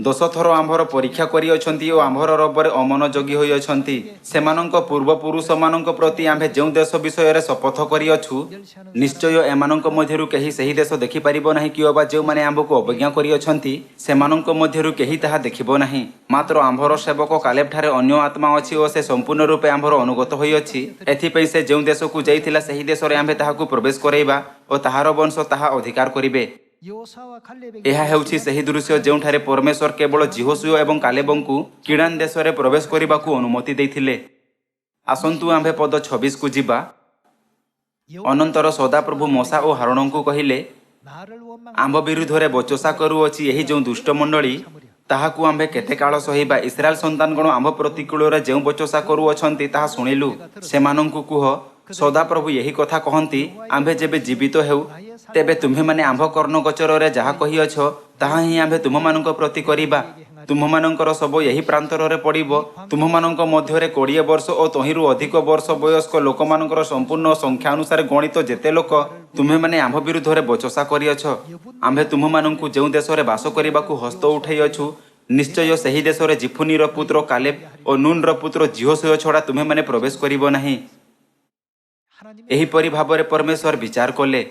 10 ଥର ଆମ୍ଭର ପରୀକ୍ଷା କରିଅଛନ୍ତି ଓ ଆମ୍ଭର ରବରେ ଅମନୋଯୋଗୀ ହୋଇଅଛନ୍ତି, ସେମାନଙ୍କ ପୂର୍ବପୁରୁଷମାନଙ୍କ ପ୍ରତି ଆମ୍ଭେ ଯେଉଁ ଦେଶ ବିଷୟରେ ଶପଥ କରିଅଛୁ, ନିଶ୍ଚୟ ଏମାନଙ୍କ ମଧ୍ୟରୁ କେହି ସେହି ଦେଶ ଦେଖିପାରିବ ନାହିଁ, କିମ୍ବା ଯେଉଁମାନେ ଆମ୍ଭକୁ ଅବଜ୍ଞା କରିଅଛନ୍ତି ସେମାନଙ୍କ ମଧ୍ୟରୁ କେହି ତାହା ଦେଖିବ ନାହିଁ। ମାତ୍ର ଆମ୍ଭର ସେବକ କାଲେବଠାରେ ଅନ୍ୟ ଆତ୍ମା ଅଛି ଓ ସେ ସମ୍ପୂର୍ଣ୍ଣ ରୂପେ ଆମ୍ଭର ଅନୁଗତ ହୋଇଅଛି। ଏଥିପାଇଁ ସେ ଯେଉଁ ଦେଶକୁ ଯାଇଥିଲା ସେହି ଦେଶରେ ଆମ୍ଭେ ତାହାକୁ ପ୍ରବେଶ କରାଇବା ଓ ତାହାର ବଂଶ ତାହା ଅଧିକାର କରିବେ। ଏହା ହେଉଛି ସେହି ଦୃଶ୍ୟ ଯେଉଁଠାରେ ପରମେଶ୍ୱର କେବଳ ଜିହୋଶୁଆ ଏବଂ କାଲେବଙ୍କୁ କିଣାନ୍ ଦେଶରେ ପ୍ରବେଶ କରିବାକୁ ଅନୁମତି ଦେଇଥିଲେ। ଆସନ୍ତୁ ଆମ୍ଭେ ପଦ 26କୁ ଯିବା। ଅନନ୍ତର ସଦାପ୍ରଭୁ ମୂଷା ଓ ହାରୋନଙ୍କୁ କହିଲେ, ଆମ୍ଭ ବିରୁଦ୍ଧରେ ବଚସା କରୁଅଛି ଏହି ଯେଉଁ ଦୁଷ୍ଟ ମଣ୍ଡଳୀ, ତାହାକୁ ଆମ୍ଭେ କେତେ କାଳ ସହିବା? ଇସ୍ରାଏଲ ସନ୍ତାନଗଣ ଆମ୍ଭ ପ୍ରତିକୂଳରେ ଯେଉଁ ବଚସା କରୁଅଛନ୍ତି ତାହା ଶୁଣିଲୁ। ସେମାନଙ୍କୁ କୁହ, ସଦାପ୍ରଭୁ ଏହି କଥା କହନ୍ତି, ଆମ୍ଭେ ଯେବେ ଜୀବିତ ହେଉ, ତେବେ ତୁମ୍ଭେମାନେ ଆମ୍ଭ କର୍ଣ୍ଣଗୋଚରରେ ଯାହା କହିଅଛ ତାହା ହିଁ ଆମ୍ଭେ ତୁମମାନଙ୍କ ପ୍ରତି କରିବା। ତୁମ୍ଭମାନଙ୍କର ଶବ ଏହି ପ୍ରାନ୍ତରରେ ପଡ଼ିବ। ତୁମ୍ଭମାନଙ୍କ ମଧ୍ୟରେ 20 ବର୍ଷ ଓ ତହିଁରୁ ଅଧିକ ବର୍ଷ ବୟସ୍କ ଲୋକମାନଙ୍କର ସମ୍ପୂର୍ଣ୍ଣ ସଂଖ୍ୟା ଅନୁସାରେ ଗଣିତ ଯେତେ ଲୋକ ତୁମ୍ଭେମାନେ ଆମ୍ଭ ବିରୁଦ୍ଧରେ ବଚସା କରିଅଛ, ଆମ୍ଭେ ତୁମ୍ଭମାନଙ୍କୁ ଯେଉଁ ଦେଶରେ ବାସ କରିବାକୁ ହସ୍ତ ଉଠାଇଅଛୁ, ନିଶ୍ଚୟ ସେହି ଦେଶରେ ଜିଫୁନିର ପୁତ୍ର କାଲେବ ଓ ନୁନର ପୁତ୍ର ଜିହୋଶୁଆ ଛଡ଼ା ତୁମ୍ଭେମାନେ ପ୍ରବେଶ କରିବ ନାହିଁ। ଏହିପରି ଭାବରେ ପରମେଶ୍ୱର ବିଚାର କଲେ।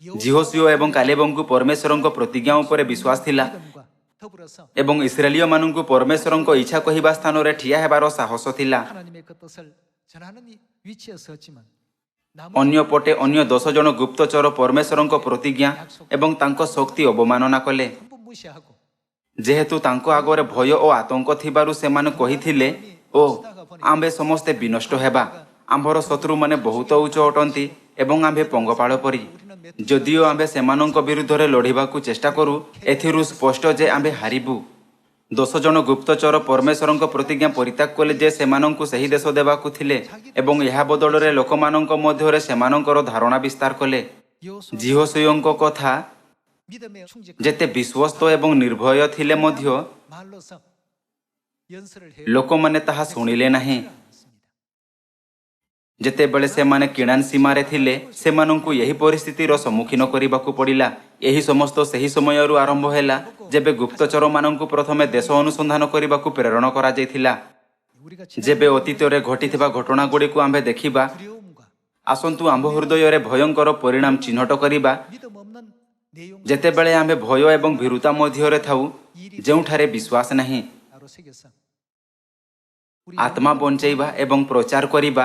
ଜିହୋଶୁଆ ଏବଂ କାଲେବଙ୍କୁ ପରମେଶ୍ୱରଙ୍କ ପ୍ରତିଜ୍ଞା ଉପରେ ବିଶ୍ୱାସ ଥିଲା ଏବଂ ଇସ୍ରାଏଲୀୟମାନଙ୍କୁ ପରମେଶ୍ୱରଙ୍କ ଇଚ୍ଛା କହିବା ସ୍ଥାନରେ ଠିଆ ହେବାର ସାହସ ଥିଲା। ଅନ୍ୟପଟେ ଅନ୍ୟ 10 ଜଣ ଗୁପ୍ତଚର ପରମେଶ୍ୱରଙ୍କ ପ୍ରତିଜ୍ଞା ଏବଂ ତାଙ୍କ ଶକ୍ତି ଅବମାନନା କଲେ। ଯେହେତୁ ତାଙ୍କ ଆଗରେ ଭୟ ଓ ଆତଙ୍କ ଥିବାରୁ ସେମାନେ କହିଥିଲେ, ଓ ଆମ୍ଭେ ସମସ୍ତେ ବିନଷ୍ଟ ହେବା। ଆମ୍ଭର ଶତ୍ରୁମାନେ ବହୁତ ଉଚ୍ଚ ଅଟନ୍ତି ଏବଂ ଆମ୍ଭେ ପଙ୍ଗପାଳ ପରି। ଯଦିଓ ଆମ୍ଭେ ସେମାନଙ୍କ ବିରୁଦ୍ଧରେ ଲଢ଼ିବାକୁ ଚେଷ୍ଟା କରୁ, ଏଥିରୁ ସ୍ପଷ୍ଟ ଯେ ଆମ୍ଭେ ହାରିବୁ। 10 ଜଣ ଗୁପ୍ତଚର ପରମେଶ୍ୱରଙ୍କ ପ୍ରତିଜ୍ଞା ପରିତ୍ୟାଗ କଲେ ଯେ ସେମାନଙ୍କୁ ସେହି ଦେଶ ଦେବାକୁ ଥିଲେ ଏବଂ ଏହା ବଦଳରେ ଲୋକମାନଙ୍କ ମଧ୍ୟରେ ସେମାନଙ୍କର ଧାରଣା ବିସ୍ତାର କଲେ। ଜିହୋଶୁଆଙ୍କ କଥା ଯେତେ ବିଶ୍ୱସ୍ତ ଏବଂ ନିର୍ଭୟ ଥିଲେ ମଧ୍ୟ ଲୋକମାନେ ତାହା ଶୁଣିଲେ ନାହିଁ। ଯେତେବେଳେ ସେମାନେ କିଣାନ୍ ସୀମାରେ ଥିଲେ, ସେମାନଙ୍କୁ ଏହି ପରିସ୍ଥିତିର ସମ୍ମୁଖୀନ କରିବାକୁ ପଡ଼ିଲା। ଏହି ସମସ୍ତ ସେହି ସମୟରୁ ଆରମ୍ଭ ହେଲା ଯେବେ ଗୁପ୍ତଚରମାନଙ୍କୁ ପ୍ରଥମେ ଦେଶ ଅନୁସନ୍ଧାନ କରିବାକୁ ପ୍ରେରଣ କରାଯାଇଥିଲା। ଯେବେ ଅତୀତରେ ଘଟିଥିବା ଘଟଣାଗୁଡ଼ିକୁ ଆମ୍ଭେ ଦେଖିବା, ଆସନ୍ତୁ ଆମ୍ଭ ହୃଦୟରେ ଭୟଙ୍କର ପରିଣାମ ଚିହ୍ନଟ କରିବା। ଯେତେବେଳେ ଆମ୍ଭେ ଭୟ ଏବଂ ଭୀରୁତା ମଧ୍ୟରେ ଥାଉ, ଯେଉଁଠାରେ ବିଶ୍ୱାସ ନାହିଁ, ଆତ୍ମା ବଞ୍ଚାଇବା ଏବଂ ପ୍ରଚାର କରିବା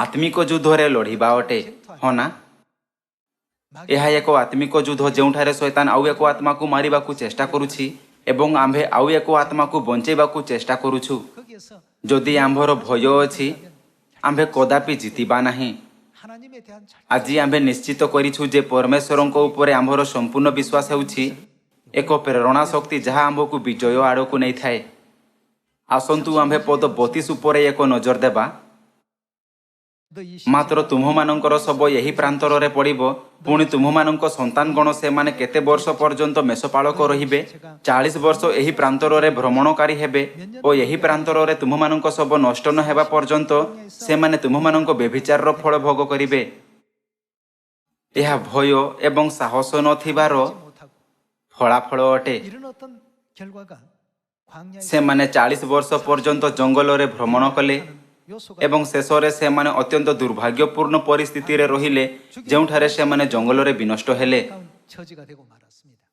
ଆତ୍ମିକ ଯୁଦ୍ଧରେ ଲଢ଼ିବା ଅଟେ, ହଁ ନା? ଏହା ଏକ ଆତ୍ମିକ ଯୁଦ୍ଧ ଯେଉଁଠାରେ ଶୈତାନ ଆଉ ଏକ ଆତ୍ମାକୁ ମାରିବାକୁ ଚେଷ୍ଟା କରୁଛି ଏବଂ ଆମ୍ଭେ ଆଉ ଏକ ଆତ୍ମାକୁ ବଞ୍ଚାଇବାକୁ ଚେଷ୍ଟା କରୁଛୁ। ଯଦି ଆମ୍ଭର ଭୟ ଅଛି ଆମ୍ଭେ କଦାପି ଜିତିବା ନାହିଁ। 하나님에 대한 절 ଆଜି ଆମ୍ଭେ ନିଶ୍ଚିତ କରିଛୁ ଯେ ପରମେଶ୍ୱରଙ୍କ ଉପରେ ଆମ୍ଭର ସମ୍ପୂର୍ଣ୍ଣ ବିଶ୍ୱାସ ହେଉଛି ଏକ ପ୍ରେରଣା ଶକ୍ତି ଯାହା ଆମ୍ଭକୁ ବିଜୟ ଆଡ଼କୁ ନେଇଥାଏ। ଆସନ୍ତୁ ଆମ୍ଭେ ପଦ 32 ଉପରେ ଏକ ନଜର ଦେବା। 너희 ମାତ୍ର ତୁମ୍ଭମାନଙ୍କର ଶବ ଏହି ପ୍ରାନ୍ତରରେ ପଡ଼ିବ, ପୁଣି ତୁମ୍ଭମାନଙ୍କ ସନ୍ତାନଗଣ ସେମାନେ କେତେ ବର୍ଷ ପର୍ଯ୍ୟନ୍ତ ମେଷପାଳକ ରହିବେ? 40 ବର୍ଷ ଏହି ପ୍ରାନ୍ତରରେ ଭ୍ରମଣକାରୀ ହେବେ ଓ ଏହି ପ୍ରାନ୍ତରରେ ତୁମ୍ଭମାନଙ୍କ ଶବ ନଷ୍ଟ ନ ହେବା ପର୍ଯ୍ୟନ୍ତ ସେମାନେ ତୁମ୍ଭମାନଙ୍କ ବ୍ୟଭିଚାରର ଫଳ ଭୋଗ କରିବେ। ଏହା ଭୟ ଏବଂ ସାହସ ନଥିବାର 못하고 ଫଳାଫଳ ଅଟେ। 이런 어떤 결과가 광야에 ସେମାନେ 40 ବର୍ଷ ପର୍ଯ୍ୟନ୍ତ ଜଙ୍ଗଲରେ ଭ୍ରମଣ କଲେ 요소가 ଏବଂ ଶେଷରେ ସେମାନେ ଅତ୍ୟନ୍ତ ଦୁର୍ଭାଗ୍ୟପୂର୍ଣ୍ଣ ପରିସ୍ଥିତିରେ ରହିଲେ ଯେଉଁଠାରେ ସେମାନେ ଜଙ୍ଗଲରେ ବିନଷ୍ଟ ହେଲେ। 가까운 처지가 되고 말았습니다.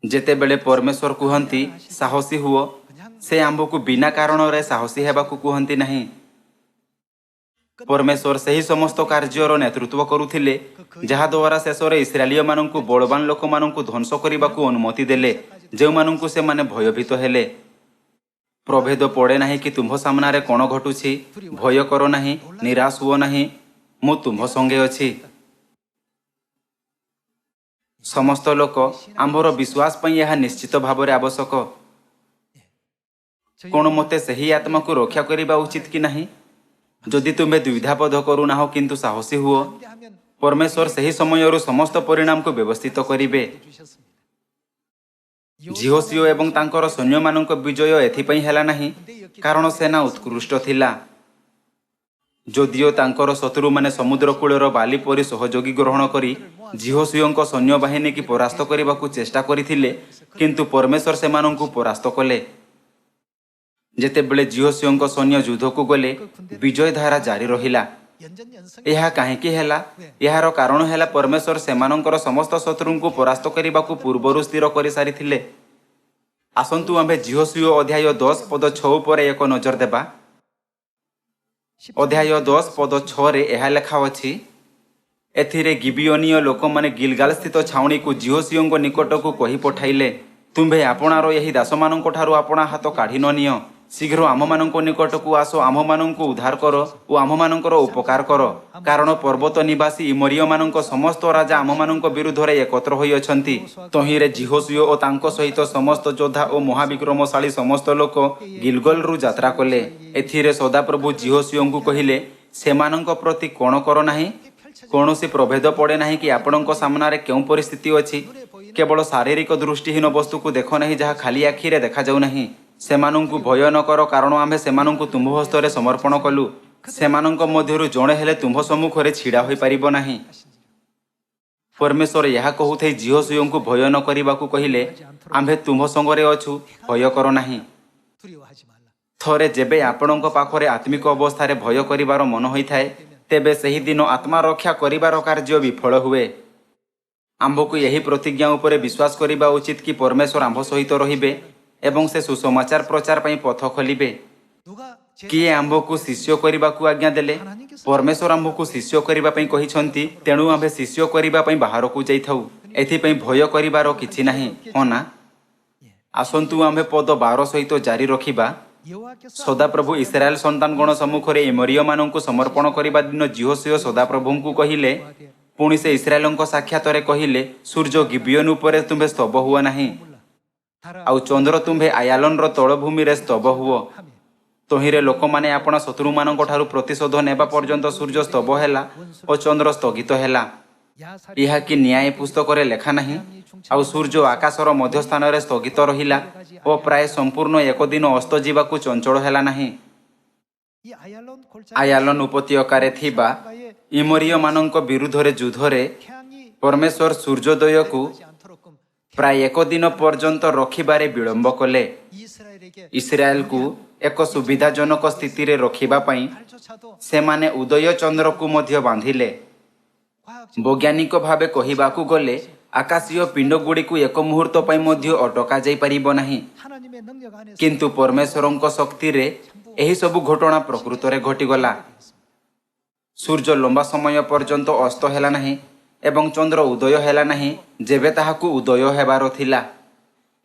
ଯେତେବେଳେ ପରମେଶ୍ୱର କୁହନ୍ତି ସାହସୀ ହୁଅ, ସେ ଆମ୍ଭକୁ ବିନା କାରଣରେ ସାହସୀ ହେବାକୁ କୁହନ୍ତି ନାହିଁ। ପରମେଶ୍ୱର ସେହି ସମସ୍ତ କାର୍ଯ୍ୟର ନେତୃତ୍ୱ କରୁଥିଲେ ଯାହାଦ୍ୱାରା ଶେଷରେ ଇସ୍ରାଏଲୀୟମାନଙ୍କୁ ବଳବାନ ଲୋକମାନଙ୍କୁ ଧ୍ୱଂସ କରିବାକୁ ଅନୁମତି ଦେଲେ ଯେଉଁମାନଙ୍କୁ ସେମାନେ ଭୟଭୀତ ହେଲେ। ପ୍ରଭେଦ ପଡ଼େ ନାହିଁ କି ତୁମ୍ଭ ସାମ୍ନାରେ କ'ଣ ଘଟୁଛି, ଭୟ କର ନାହିଁ, ନିରାଶ ହୁଅ ନାହିଁ, ମୁଁ ତୁମ୍ଭ ସଙ୍ଗେ ଅଛି। ସମସ୍ତ ଲୋକ ଆମ୍ଭର ବିଶ୍ୱାସ ପାଇଁ ଏହା ନିଶ୍ଚିତ ଭାବରେ ଆବଶ୍ୟକ। କ'ଣ ମୋତେ ସେହି ଆତ୍ମାକୁ ରକ୍ଷା କରିବା ଉଚିତ କି ନାହିଁ? ଯଦି ତୁମେ ଦ୍ୱିଧାବୋଧ କରୁନାହ କିନ୍ତୁ ସାହସୀ ହୁଅ, 하면 ପରମେଶ୍ୱର ସେହି ସମୟରୁ ସମସ୍ତ ପରିଣାମକୁ ବ୍ୟବସ୍ଥିତ କରିବେ। 주셨습니다. ଜିହୋସିଓ ଏବଂ ତାଙ୍କର ସୈନ୍ୟମାନଙ୍କ ବିଜୟ ଏଥିପାଇଁ ହେଲା ନାହିଁ କାରଣ ସେନା ଉତ୍କୃଷ୍ଟ ଥିଲା। ଯଦିଓ ତାଙ୍କର ଶତ୍ରୁମାନେ ସମୁଦ୍ର କୂଳର ବାଲି ପରି ସହଯୋଗୀ ଗ୍ରହଣ କରି ଜିହୋସିଓଙ୍କ ସୈନ୍ୟବାହିନୀକି ପରାସ୍ତ କରିବାକୁ ଚେଷ୍ଟା କରିଥିଲେ, କିନ୍ତୁ ପରମେଶ୍ୱର ସେମାନଙ୍କୁ ପରାସ୍ତ କଲେ। ଯେତେବେଳେ ଜିହୋସିଓଙ୍କ ସୈନ୍ୟ ଯୁଦ୍ଧକୁ ଗଲେ ବିଜୟ ଧାରା ଜାରି ରହିଲା। 연전연승 ଏହା କାହିଁକି ହେଲା? ଏହାର କାରଣ ହେଲା ପରମେଶ୍ୱର ସେମାନଙ୍କର ସମସ୍ତ ଶତ୍ରୁଙ୍କୁ ପରାସ୍ତ କରିବାକୁ ପୂର୍ବରୁ ସ୍ଥିର କରିସାରିଥିଲେ। ଆସନ୍ତୁ ଆମ୍ଭେ ଜିହୋସିଓ ଅଧ୍ୟାୟ 10 ପଦ 6 ଉପରେ ଏକ ନଜର ଦେବା। ଅଧ୍ୟାୟ 10 ପଦ 6ରେ ଏହା ଲେଖା ଅଛି, ଏଥିରେ ଗିବିଓନୀୟ ଲୋକମାନେ ଗିଲଗାଲ ସ୍ଥିତ ଛାଉଣୀକୁ ଜିହୋସିଓଙ୍କ ନିକଟକୁ କହି ପଠାଇଲେ, ତୁମ୍ଭେ ଆପଣାର ଏହି ଦାସମାନଙ୍କଠାରୁ ଆପଣା ହାତ କାଢ଼ି ନ ନିଅ, ଶୀଘ୍ର ଆମମାନଙ୍କ ନିକଟକୁ ଆସ, ଆମ୍ଭମାନଙ୍କୁ ଉଦ୍ଧାର କର ଓ ଆମମାନଙ୍କର ଉପକାର କର, କାରଣ ପର୍ବତ ନିବାସୀ ଇମୋରୀୟମାନଙ୍କ ସମସ୍ତ ରାଜା ଆମମାନଙ୍କ ବିରୁଦ୍ଧରେ ଏକତ୍ର ହୋଇଅଛନ୍ତି। ତହିଁରେ ଜିହୋସିଓ ଓ ତାଙ୍କ ସହିତ ସମସ୍ତ ଯୋଦ୍ଧା ଓ ମହାବିକ୍ରମଶାଳୀ ସମସ୍ତ ଲୋକ ଗିଲଗଲରୁ ଯାତ୍ରା କଲେ। ଏଥିରେ ସଦାପ୍ରଭୁ ଜିହୋସିଓଙ୍କୁ କହିଲେ, ସେମାନଙ୍କ ପ୍ରତି କ'ଣ କର ନାହିଁ? କୌଣସି ପ୍ରଭେଦ ପଡ଼େ ନାହିଁ କି ଆପଣଙ୍କ ସାମ୍ନାରେ କେଉଁ ପରିସ୍ଥିତି ଅଛି? କେବଳ ଶାରୀରିକ ଦୃଷ୍ଟିହୀନ ବସ୍ତୁକୁ ଦେଖ ନାହିଁ ଯାହା ଖାଲି ଆଖିରେ ଦେଖାଯାଉ ନାହିଁ। ସେମାନଙ୍କୁ ଭୟ ନ କର କାରଣ ଆମ୍ଭେ ସେମାନଙ୍କୁ ତୁମ୍ଭ ହସ୍ତରେ ସମର୍ପଣ କଲୁ। ସେମାନଙ୍କ ମଧ୍ୟରୁ ଜଣେ ହେଲେ ତୁମ୍ଭ ସମ୍ମୁଖରେ ଛିଡ଼ା ହୋଇପାରିବ ନାହିଁ। ପରମେଶ୍ୱର ଏହା କହୁଥାଇ ଜିହୋସିଓଙ୍କୁ ଭୟ ନ କରିବାକୁ କହିଲେ, ଆମ୍ଭେ ତୁମ୍ଭ ସଙ୍ଗରେ ଅଛୁ, ଭୟ କର ନାହିଁ। 두려워하지 말라. ଥରେ ଯେବେ ଆପଣଙ୍କ ପାଖରେ ଆତ୍ମିକ ଅବସ୍ଥାରେ ଭୟ କରିବାର ମନ ହୋଇଥାଏ, ତେବେ ସେହିଦିନ ଆତ୍ମା ରକ୍ଷା କରିବାର କାର୍ଯ୍ୟ ବିଫଳ ହୁଏ। ଆମ୍ଭକୁ ଏହି ପ୍ରତିଜ୍ଞା ଉପରେ ବିଶ୍ୱାସ କରିବା ଉଚିତ କି ପରମେଶ୍ୱର ଆମ୍ଭ ସହିତ ରହିବେ ଏବଂ ସେ ସୁସମାଚାର ପ୍ରଚାର ପାଇଁ ପଥ ଖୋଲିବେ। 누가 କିଏ ଆମ୍ଭକୁ ଶିଷ୍ୟ କରିବାକୁ ଆଜ୍ଞା ଦେଲେ? ପରମେଶ୍ୱର ଆମ୍ଭକୁ ଶିଷ୍ୟ କରିବା ପାଇଁ କହିଛନ୍ତି, ତେଣୁ ଆମ୍ଭେ ଶିଷ୍ୟ କରିବା ପାଇଁ ବାହାରକୁ ଯାଇଥାଉ। ଏଥିପାଇଁ ଭୟ କରିବାର କିଛି ନାହିଁ, ହଁ ନା? ଆସନ୍ତୁ ଆମ୍ଭେ ପଦ 12 ସହିତ ଜାରି ରଖିବା। 여호와께서 ସଦାପ୍ରଭୁ ଇସ୍ରାଏଲ ସନ୍ତାନଗଣ ସମ୍ମୁଖରେ ଏମୋରୀୟମାନଙ୍କୁ ସମର୍ପଣ କରିବା ଦିନ ଜିହୋସିଓ ସଦାପ୍ରଭୁଙ୍କୁ କହିଲେ, ପୁଣି ସେ ଇସ୍ରାଏଲଙ୍କ ସାକ୍ଷାତରେ କହିଲେ, ସୂର୍ଯ୍ୟ ଗିବିଓନ ଉପରେ ତୁମ୍ଭେ ସ୍ତବ ହୁଅ ନାହିଁ, ଆଉ ଚନ୍ଦ୍ର ତୁମ୍ଭେ ଆୟାଲନର ତଳଭୂମିରେ ସ୍ତବ ହୁଅ। ତହିଁରେ ଲୋକମାନେ ଆପଣା ଶତ୍ରୁମାନଙ୍କ ଠାରୁ ପ୍ରତିଶୋଧ ନେବା ପର୍ଯ୍ୟନ୍ତ ସୂର୍ଯ୍ୟ ସ୍ତବ ହେଲା ଓ ଚନ୍ଦ୍ର ସ୍ଥଗିତ ହେଲା। ଏହା କି ନ୍ୟାୟ ପୁସ୍ତକରେ ଲେଖା ନାହିଁ? ଆଉ ସୂର୍ଯ୍ୟ ଆକାଶର ମଧ୍ୟସ୍ଥାନରେ ସ୍ଥଗିତ ରହିଲା ଓ ପ୍ରାୟ ସମ୍ପୂର୍ଣ୍ଣ ଏକ ଦିନ ଅସ୍ତ ଯିବାକୁ ଚଞ୍ଚଳ ହେଲା ନାହିଁ। 이 아얄론 골짜기 ଆୟାଲନ ଉପତ୍ୟକାରେ ଥିବା ଇମୋରୀୟମାନଙ୍କ ବିରୁଦ୍ଧରେ ଯୁଦ୍ଧରେ 태양이 ପରମେଶ୍ୱର ସୂର୍ଯ୍ୟୋଦୟକୁ 하지 않도록끔 ପ୍ରାୟ ଏକ ଦିନ ପର୍ଯ୍ୟନ୍ତ ରଖିବାରେ ବିଳମ୍ବ କଲେ। 이스라엘에게 ଇସ୍ରାଏଲକୁ ଏକ ସୁବିଧାଜନକ ସ୍ଥିତିରେ ରଖିବା ପାଇଁ 발조차도 ସେମାନେ ଉଦୟ ଚନ୍ଦ୍ରକୁ ମଧ୍ୟ ବାନ୍ଧିଲେ। 과학적 ବୈଜ୍ଞାନିକ ଭାବେ କହିବାକୁ ଗଲେ ଆକାଶୀୟ ପିଣ୍ଡଗୁଡ଼ିକୁ ଏକ ମୁହୂର୍ତ୍ତ ପାଇଁ ମଧ୍ୟ ଅଟକା ଯାଇପାରିବ ନାହିଁ। 하나님의 능력 안에서 କିନ୍ତୁ ପରମେଶ୍ୱରଙ୍କ ଶକ୍ତିରେ ଏହିସବୁ ଘଟଣା ପ୍ରକୃତରେ ଘଟିଗଲା। ସୂର୍ଯ୍ୟ ଲମ୍ବା ସମୟ ପର୍ଯ୍ୟନ୍ତ ଅସ୍ତ ହେଲା ନାହିଁ ଏବଂ ଚନ୍ଦ୍ର ଉଦୟ ହେଲା ନାହିଁ ଯେବେ ତାହାକୁ ଉଦୟ ହେବାର ଥିଲା।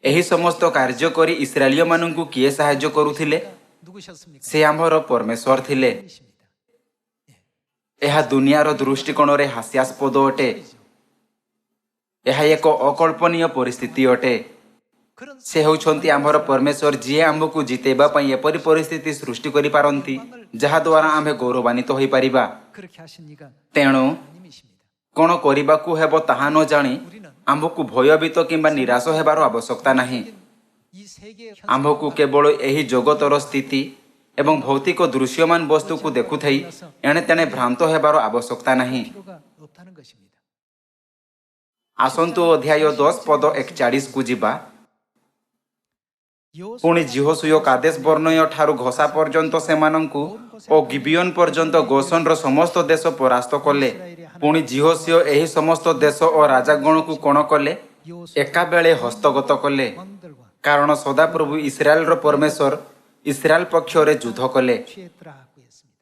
ଏହି ସମସ୍ତ କାର୍ଯ୍ୟ କରି ଇସ୍ରାଏଲୀୟମାନଙ୍କୁ କିଏ ସାହାଯ୍ୟ କରୁଥିଲେ? 누구셨습니까? ସେ ଆମର ପରମେଶ୍ୱର ଥିଲେ। 이십니다. ଏହା ଦୁନିଆର ଦୃଷ୍ଟିକୋଣରେ ହାସ୍ୟାସ୍ପଦ ଅଟେ। ଏହା ଏକ ଅକଳ୍ପନୀୟ ପରିସ୍ଥିତି ଅଟେ। 그런 ସେ ହେଉଛନ୍ତି ଆମର ପରମେଶ୍ୱର, ଯିଏ ଆମକୁ ଜିତେଇବା ପାଇଁ ଏପରି ପରିସ୍ଥିତି ସୃଷ୍ଟି କରିପାରନ୍ତି ଯାହାଦ୍ୱାରା ଆମେ ଗୌରବାନ୍ୱିତ ହୋଇପାରିବା। 그렇게 하십니까? ତେଣୁ 하나님이십니다. କ'ଣ କରିବାକୁ ହେବ ତାହା ନ ଜାଣି ଆମକୁ ଭୟଭୀତ କିମ୍ବା ନିରାଶ ହେବାର ଆବଶ୍ୟକତା ନାହିଁ। 이 세계 ଆମ୍ଭକୁ କେବଳ ଏହି ଜଗତର ସ୍ଥିତି ଏବଂ ଭୌତିକ ଦୃଶ୍ୟମାନ ବସ୍ତୁକୁ ଦେଖୁଥାଇ ଏଣେ ତେଣେ ଭ୍ରାନ୍ତ ହେବାର ଆବଶ୍ୟକତା ନାହିଁ। 필요가 없다는 것입니다. ଆସନ୍ତୁ ଅଧ୍ୟାୟ 10 ପଦ 41କୁ ଯିବା। ପୁଣି ଜିହୋଶୁୟ କାଦେଶ ବର୍ଣ୍ଣୟ ଠାରୁ ଘୋଷା ପର୍ଯ୍ୟନ୍ତ ସେମାନଙ୍କୁ ଓ ଗିବିୟନ ପର୍ଯ୍ୟନ୍ତ ଗୋସନର ସମସ୍ତ ଦେଶ ପରାସ୍ତ କଲେ। ପୁଣି ଜିହୋଶୁୟ ଏହି ସମସ୍ତ ଦେଶ ଓ ରାଜାଗଣକୁ କ'ଣ କଲେ? ଏକାବେଳେ ହସ୍ତଗତ କଲେ। 왕들과 କାରଣ ସଦାପ୍ରଭୁ ଇସ୍ରାଏଲର ପରମେଶ୍ୱର ଇସ୍ରାଏଲ ପକ୍ଷରେ ଯୁଦ୍ଧ କଲେ। 취했더라 하고 했습니다.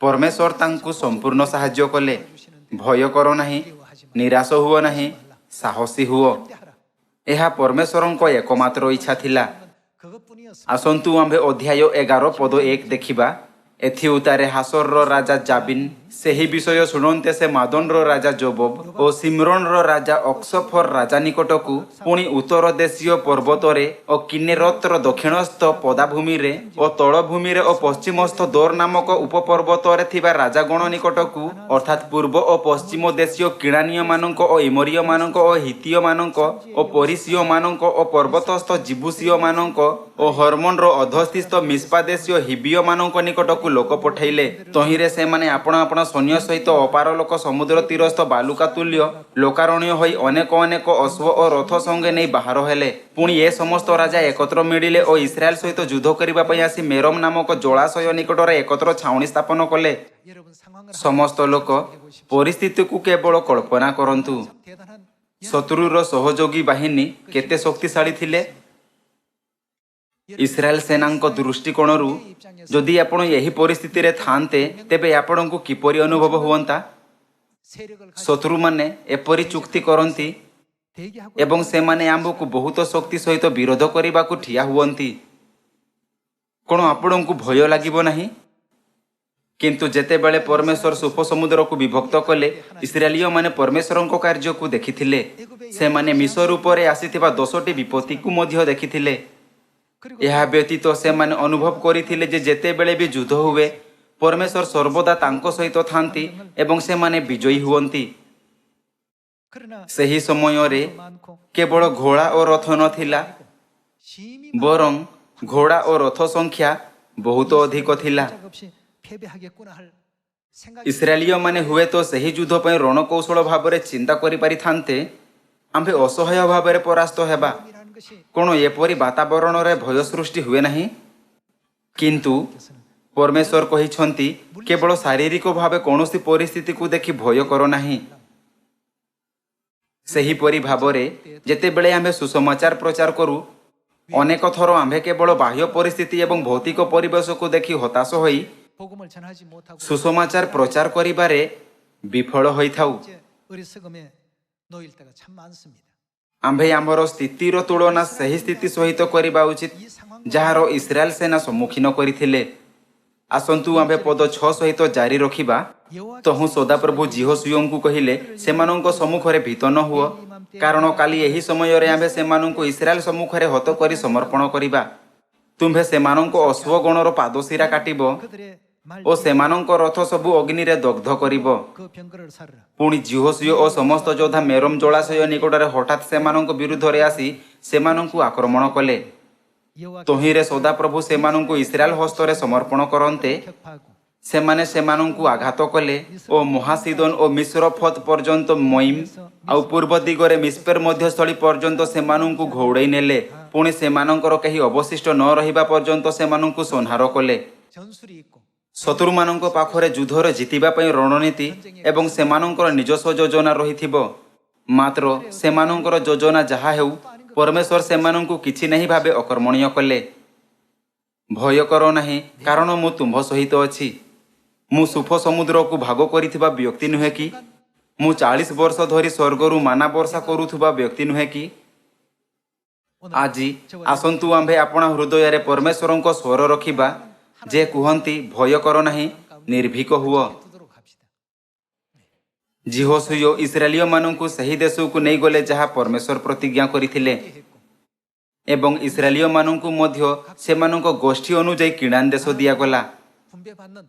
ପରମେଶ୍ୱର ତାଙ୍କୁ ସମ୍ପୂର୍ଣ୍ଣ ସାହାଯ୍ୟ କଲେ। ଭୟ କର ନାହିଁ, ନିରାଶ ହୁଅ ନାହିଁ, ସାହସୀ ହୁଅ। 대하라. ଏହା ପରମେଶ୍ୱରଙ୍କ ଏକମାତ୍ର ଇଚ୍ଛା ଥିଲା। 그것뿐이었습니다. ଆସନ୍ତୁ ଆମ୍ଭେ ଅଧ୍ୟାୟ 11 ପଦ 1 ଦେଖିବା। ଏଥି ଉତ୍ତାରେ ହାସରର ରାଜା ଜାବିନ୍ ସେହି ବିଷୟ ଶୁଣନ୍ତେ ସେ ମାଦନର ରାଜା ଜୋବବ ଓ ସିମ୍ରୋନର ରାଜା ଅକ୍ସଫର ରାଜା ନିକଟକୁ, ପୁଣି ଉତ୍ତର ଦେଶୀୟ ପର୍ବତରେ ଓ କିନ୍ନେରତର ଦକ୍ଷିଣସ୍ଥ ପଦାଭୂମିରେ ଓ ତଳଭୂମିରେ ଓ ପଶ୍ଚିମସ୍ଥ ଦୋର ନାମକ ଉପପର୍ବତରେ ଥିବା ରାଜାଗଣ ନିକଟକୁ, ଅର୍ଥାତ୍ ପୂର୍ବ ଓ ପଶ୍ଚିମ ଦେଶୀୟ କିଣାନୀୟମାନଙ୍କ ଓ ଇମରୀୟମାନଙ୍କ ଓ ହିତୀୟମାନଙ୍କ ଓ ପରିସୀୟମାନଙ୍କ ଓ ପର୍ବତସ୍ଥ ଜିବୁସୀୟମାନଙ୍କ ଓ ହର୍ମୋନର ଅଧସ୍ଥିତ ମିସ୍ପା ଦେଶୀୟ ହିବିୟମାନଙ୍କ ନିକଟକୁ ଲୋକ ପଠାଇଲେ। ତହିଁରେ ସେମାନେ ଆପଣ ଆପଣ ସୈନ୍ୟ ସହିତ ଅପାର ଲୋକ ସମୁଦ୍ର ତୀରସ୍ଥ ବାଲୁକା ତୁଲ୍ୟ ଲୋକାରଣ୍ୟ ହୋଇ ଅନେକ ଅନେକ ଅଶ୍ବ ଓ ରଥ ସଙ୍ଗେ ନେଇ ବାହାର ହେଲେ। ପୁଣି ଏ ସମସ୍ତ ରାଜା ଏକତ୍ର ମିଳିଲେ ଓ ଇସ୍ରାଏଲ ସହିତ ଯୁଦ୍ଧ କରିବା ପାଇଁ ଆସି ମେରମ୍ ନାମକ ଜଳାଶୟ ନିକଟରେ ଏକତ୍ର ଛାଉଣି ସ୍ଥାପନ କଲେ। 여러분 상황을 ସମସ୍ତ ଲୋକ ପରିସ୍ଥିତିକୁ କେବଳ କଳ୍ପନା କରନ୍ତୁ। 대단한 ଶତ୍ରୁର ସହଯୋଗୀ ବାହିନୀ କେତେ ଶକ୍ତିଶାଳୀ ଥିଲେ। ଇସ୍ରାଏଲ ସେନାଙ୍କ ଦୃଷ୍ଟିକୋଣରୁ ଯଦି ଆପଣ ଏହି ପରିସ୍ଥିତିରେ ଥାନ୍ତେ, ତେବେ ଆପଣଙ୍କୁ କିପରି ଅନୁଭବ ହୁଅନ୍ତା? 세력을 가지고 ଶତ୍ରୁମାନେ ଏପରି ଚୁକ୍ତି କରନ୍ତି 대기하고 ଏବଂ ସେମାନେ ଆମ୍ଭକୁ ବହୁତ ଶକ୍ତି ସହିତ ବିରୋଧ କରିବାକୁ ଠିଆ ହୁଅନ୍ତି। କ'ଣ ଆପଣଙ୍କୁ ଭୟ ଲାଗିବ ନାହିଁ? କିନ୍ତୁ ଯେତେବେଳେ ପରମେଶ୍ୱର ସୁଫ ସମୁଦ୍ରକୁ ବିଭକ୍ତ କଲେ, ଇସ୍ରାଏଲୀୟମାନେ ପରମେଶ୍ୱରଙ୍କ କାର୍ଯ୍ୟକୁ ଦେଖିଥିଲେ। ସେମାନେ ମିଶର ଉପରେ ଆସିଥିବା 10ଟି ବିପତ୍ତିକୁ ମଧ୍ୟ ଦେଖିଥିଲେ। 그리고 ଏହା ବ୍ୟତୀତ ସେମାନେ ଅନୁଭବ କରିଥିଲେ ଯେ ଯେତେବେଳେ ବି ଯୁଦ୍ଧ ହୁଏ, ପରମେଶ୍ୱର ସର୍ବଦା ତାଙ୍କ ସହିତ ଥାନ୍ତି ଏବଂ ସେମାନେ ବିଜୟୀ ହୁଅନ୍ତି। 그러나 ସେହି ସମୟରେ 많고 କେବଳ ଘୋଡ଼ା ଓ ରଥ ନଥିଲା, 심히 ବରଂ ଘୋଡ଼ା ଓ ରଥ ସଂଖ୍ୟା ବହୁତ ଅଧିକ ଥିଲା। 작 없이 패배하겠구나 할 생각이 ଇସ୍ରାଏଲୀୟମାନେ ହୁଏତ ସେହି ଯୁଦ୍ଧ ପାଇଁ ରଣକୌଶଳ ଭାବରେ ଚିନ୍ତା କରିପାରିଥାନ୍ତେ, ଆମ୍ଭେ ଅସହାୟ ଭାବରେ ପରାସ୍ତ ହେବା। 이라는 것이 କ'ଣ ଏପରି ବାତାବରଣରେ ଭୟ ସୃଷ୍ଟି ହୁଏ ନାହିଁ? କିନ୍ତୁ ପରମେଶ୍ୱର କହିଛନ୍ତି, କେବଳ ଶାରୀରିକ ଭାବେ କୌଣସି ପରିସ୍ଥିତିକୁ ଦେଖି ଭୟ କର ନାହିଁ। ସେହିପରି ଭାବରେ ଯେତେବେଳେ ଆମ୍ଭେ ସୁସମାଚାର ପ୍ରଚାର କରୁ, ଅନେକ ଥର ଆମ୍ଭେ କେବଳ ବାହ୍ୟ ପରିସ୍ଥିତି ଏବଂ ଭୌତିକ ପରିବେଶକୁ ଦେଖି ହତାଶ ହୋଇ 복음을 전하지 못하고 ସୁସମାଚାର ପ୍ରଚାର କରିବାରେ ବିଫଳ ହୋଇଥାଉ। 이제 어리석음에 놓일 때가 참 많습니다. ଆମ୍ଭେ ଆମର ସ୍ଥିତିର ତୁଳନା ସେହି ସ୍ଥିତି ସହିତ କରିବା ଉଚିତ ଯାହାର ଇସ୍ରାଏଲ ସେନା ସମ୍ମୁଖୀନ କରିଥିଲେ। ଆସନ୍ତୁ ଆମ୍ଭେ ପଦ 6 ସହିତ ଜାରି ରଖିବା। ତହୁଁ ସଦାପ୍ରଭୁ ଜିହୋଶୁୟଙ୍କୁ କହିଲେ, ସେମାନଙ୍କ ସମ୍ମୁଖରେ ଭୀତ ନ ହୁଅ, କାରଣ କାଲି ଏହି ସମୟରେ ଆମ୍ଭେ ସେମାନଙ୍କୁ ଇସ୍ରାଏଲ ସମ୍ମୁଖରେ ହତ କରି ସମର୍ପଣ କରିବା। ତୁମ୍ଭେ ସେମାନଙ୍କ ଅଶ୍ୱଗଣର ପାଦଶିରା କାଟିବ 그들의 말 ଓ ସେମାନଙ୍କ ରଥ ସବୁ ଅଗ୍ନିରେ ଦଗ୍ଧ କରିବ। 그 병거를 살으라. ପୁଣି ଜିହୋଶୁୟ ଓ ସମସ୍ତ ଯୋଦ୍ଧା ମେରମ୍ ଜଳାଶୟ ନିକଟରେ ହଠାତ୍ ସେମାନଙ୍କ ବିରୁଦ୍ଧରେ ଆସି ସେମାନଙ୍କୁ ଆକ୍ରମଣ କଲେ। 여호와 ତହିଁରେ ସଦାପ୍ରଭୁ ସେମାନଙ୍କୁ ଇସ୍ରାଏଲ ହସ୍ତରେ ସମର୍ପଣ କରନ୍ତେ 격파하고 ସେମାନେ ସେମାନଙ୍କୁ ଆଘାତ କଲେ ଓ ମହାସିଦୋନ ଓ ମିଶ୍ରଫତ୍ ପର୍ଯ୍ୟନ୍ତ ମଇମ୍ ଆଉ ପୂର୍ବ ଦିଗରେ ମିସ୍ପେର ମଧ୍ୟସ୍ଥଳୀ ପର୍ଯ୍ୟନ୍ତ ସେମାନଙ୍କୁ ଘଉଡ଼ାଇ ନେଲେ। ପୁଣି ସେମାନଙ୍କର କେହି ଅବଶିଷ୍ଟ ନ ରହିବା ପର୍ଯ୍ୟନ୍ତ ସେମାନଙ୍କୁ ସଂହାର କଲେ। 전술이 있고 ଶତ୍ରୁମାନଙ୍କ ପାଖରେ ଯୁଦ୍ଧରେ ଜିତିବା ପାଇଁ ରଣନୀତି ଏବଂ ସେମାନଙ୍କର ନିଜସ୍ୱ ଯୋଜନା ରହିଥିବ। ମାତ୍ର ସେମାନଙ୍କର ଯୋଜନା ଯାହା ହେଉ, ପରମେଶ୍ୱର ସେମାନଙ୍କୁ କିଛି ନାହିଁ ଭାବେ ଅକର୍ମଣୀୟ କଲେ। ଭୟ କର ନାହିଁ, କାରଣ ମୁଁ ତୁମ୍ଭ ସହିତ ଅଛି। ମୁଁ ସୁଫ ସମୁଦ୍ରକୁ ଭାଗ କରିଥିବା ବ୍ୟକ୍ତି ନୁହେଁ କି? ମୁଁ 40 ବର୍ଷ ଧରି ସ୍ୱର୍ଗରୁ ମାନା ବର୍ଷା କରୁଥିବା ବ୍ୟକ୍ତି ନୁହେଁ କି? ଆଜି ଆସନ୍ତୁ ଆମ୍ଭେ ଆପଣା ହୃଦୟରେ ପରମେଶ୍ୱରଙ୍କ ସ୍ୱର ରଖିବା, ଯେ କୁହନ୍ତି ଭୟ କର ନାହିଁ, ନିର୍ଭୀକ ହୁଅ। 두도록 합시다. ଜିହୋଶୁୟ ଇସ୍ରାଏଲୀୟମାନଙ୍କୁ ସେହି ଦେଶକୁ ନେଇଗଲେ ଯାହା ପରମେଶ୍ୱର ପ୍ରତିଜ୍ଞା କରିଥିଲେ, 했고 ଏବଂ ଇସ୍ରାଏଲୀୟମାନଙ୍କୁ ମଧ୍ୟ ସେମାନଙ୍କ ଗୋଷ୍ଠୀ ଅନୁଯାୟୀ କିଣାନ୍ ଦେଶ ଦିଆଗଲା। 분배받는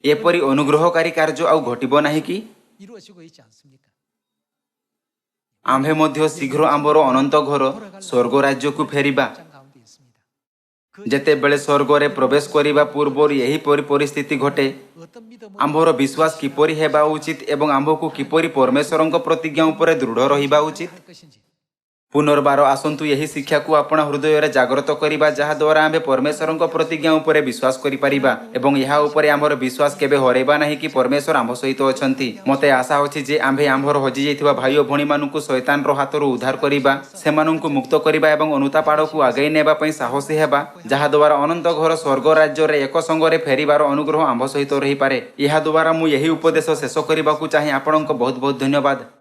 ଏପରି ଅନୁଗ୍ରହକାରୀ କାର୍ଯ୍ୟ ଆଉ ଘଟିବ ନାହିଁ କି? 이루어지고 있지 않습니까? ଆମ୍ଭେ ମଧ୍ୟ ଶୀଘ୍ର ଆମର ଅନନ୍ତ ଘର ସ୍ୱର୍ଗ ରାଜ୍ୟକୁ ଫେରିବା। 장 가운데 있습니다. 그 ଯେତେବେଳେ ସ୍ୱର୍ଗରେ ପ୍ରବେଶ କରିବା ପୂର୍ବରୁ ଏହିପରି ପରିସ୍ଥିତି ଘଟେ, 어떤 믿음으로 ଆମ୍ଭର ବିଶ୍ୱାସ କିପରି ହେବା ଉଚିତ ଏବଂ ଆମ୍ଭକୁ କିପରି ପରମେଶ୍ୱରଙ୍କ ପ୍ରତିଜ୍ଞା ଉପରେ ଦୃଢ଼ ରହିବା ଉଚିତ? 할 것인지 ପୁନର୍ବାର ଆସନ୍ତୁ ଏହି ଶିକ୍ଷାକୁ ଆପଣା ହୃଦୟରେ ଜାଗ୍ରତ କରିବା, ଯାହାଦ୍ୱାରା ଆମ୍ଭେ ପରମେଶ୍ୱରଙ୍କ ପ୍ରତିଜ୍ଞା ଉପରେ ବିଶ୍ୱାସ କରିପାରିବା ଏବଂ ଏହା ଉପରେ ଆମର ବିଶ୍ୱାସ କେବେ ହରାଇବା ନାହିଁ କି ପରମେଶ୍ୱର ଆମ୍ଭ ସହିତ ଅଛନ୍ତି। ମୋତେ ଆଶା ଅଛି ଯେ ଆମ୍ଭେ ଆମ୍ଭର ହଜିଯାଇଥିବା ଭାଇ ଓ ଭଉଣୀମାନଙ୍କୁ ଶୈତାନର ହାତରୁ ଉଦ୍ଧାର କରିବା, ସେମାନଙ୍କୁ ମୁକ୍ତ କରିବା ଏବଂ ଅନୁତାପ ଆଡ଼କୁ ଆଗେଇ ନେବା ପାଇଁ ସାହସୀ ହେବା, ଯାହାଦ୍ୱାରା ଅନନ୍ତ ଘର ସ୍ୱର୍ଗ ରାଜ୍ୟରେ ଏକ ସଙ୍ଗରେ ଫେରିବାର ଅନୁଗ୍ରହ ଆମ୍ଭ ସହିତ ରହିପାରେ। ଏହାଦ୍ୱାରା ମୁଁ ଏହି ଉପଦେଶ ଶେଷ କରିବାକୁ ଚାହେଁ। ଆପଣଙ୍କ ବହୁତ ବହୁତ ଧନ୍ୟବାଦ।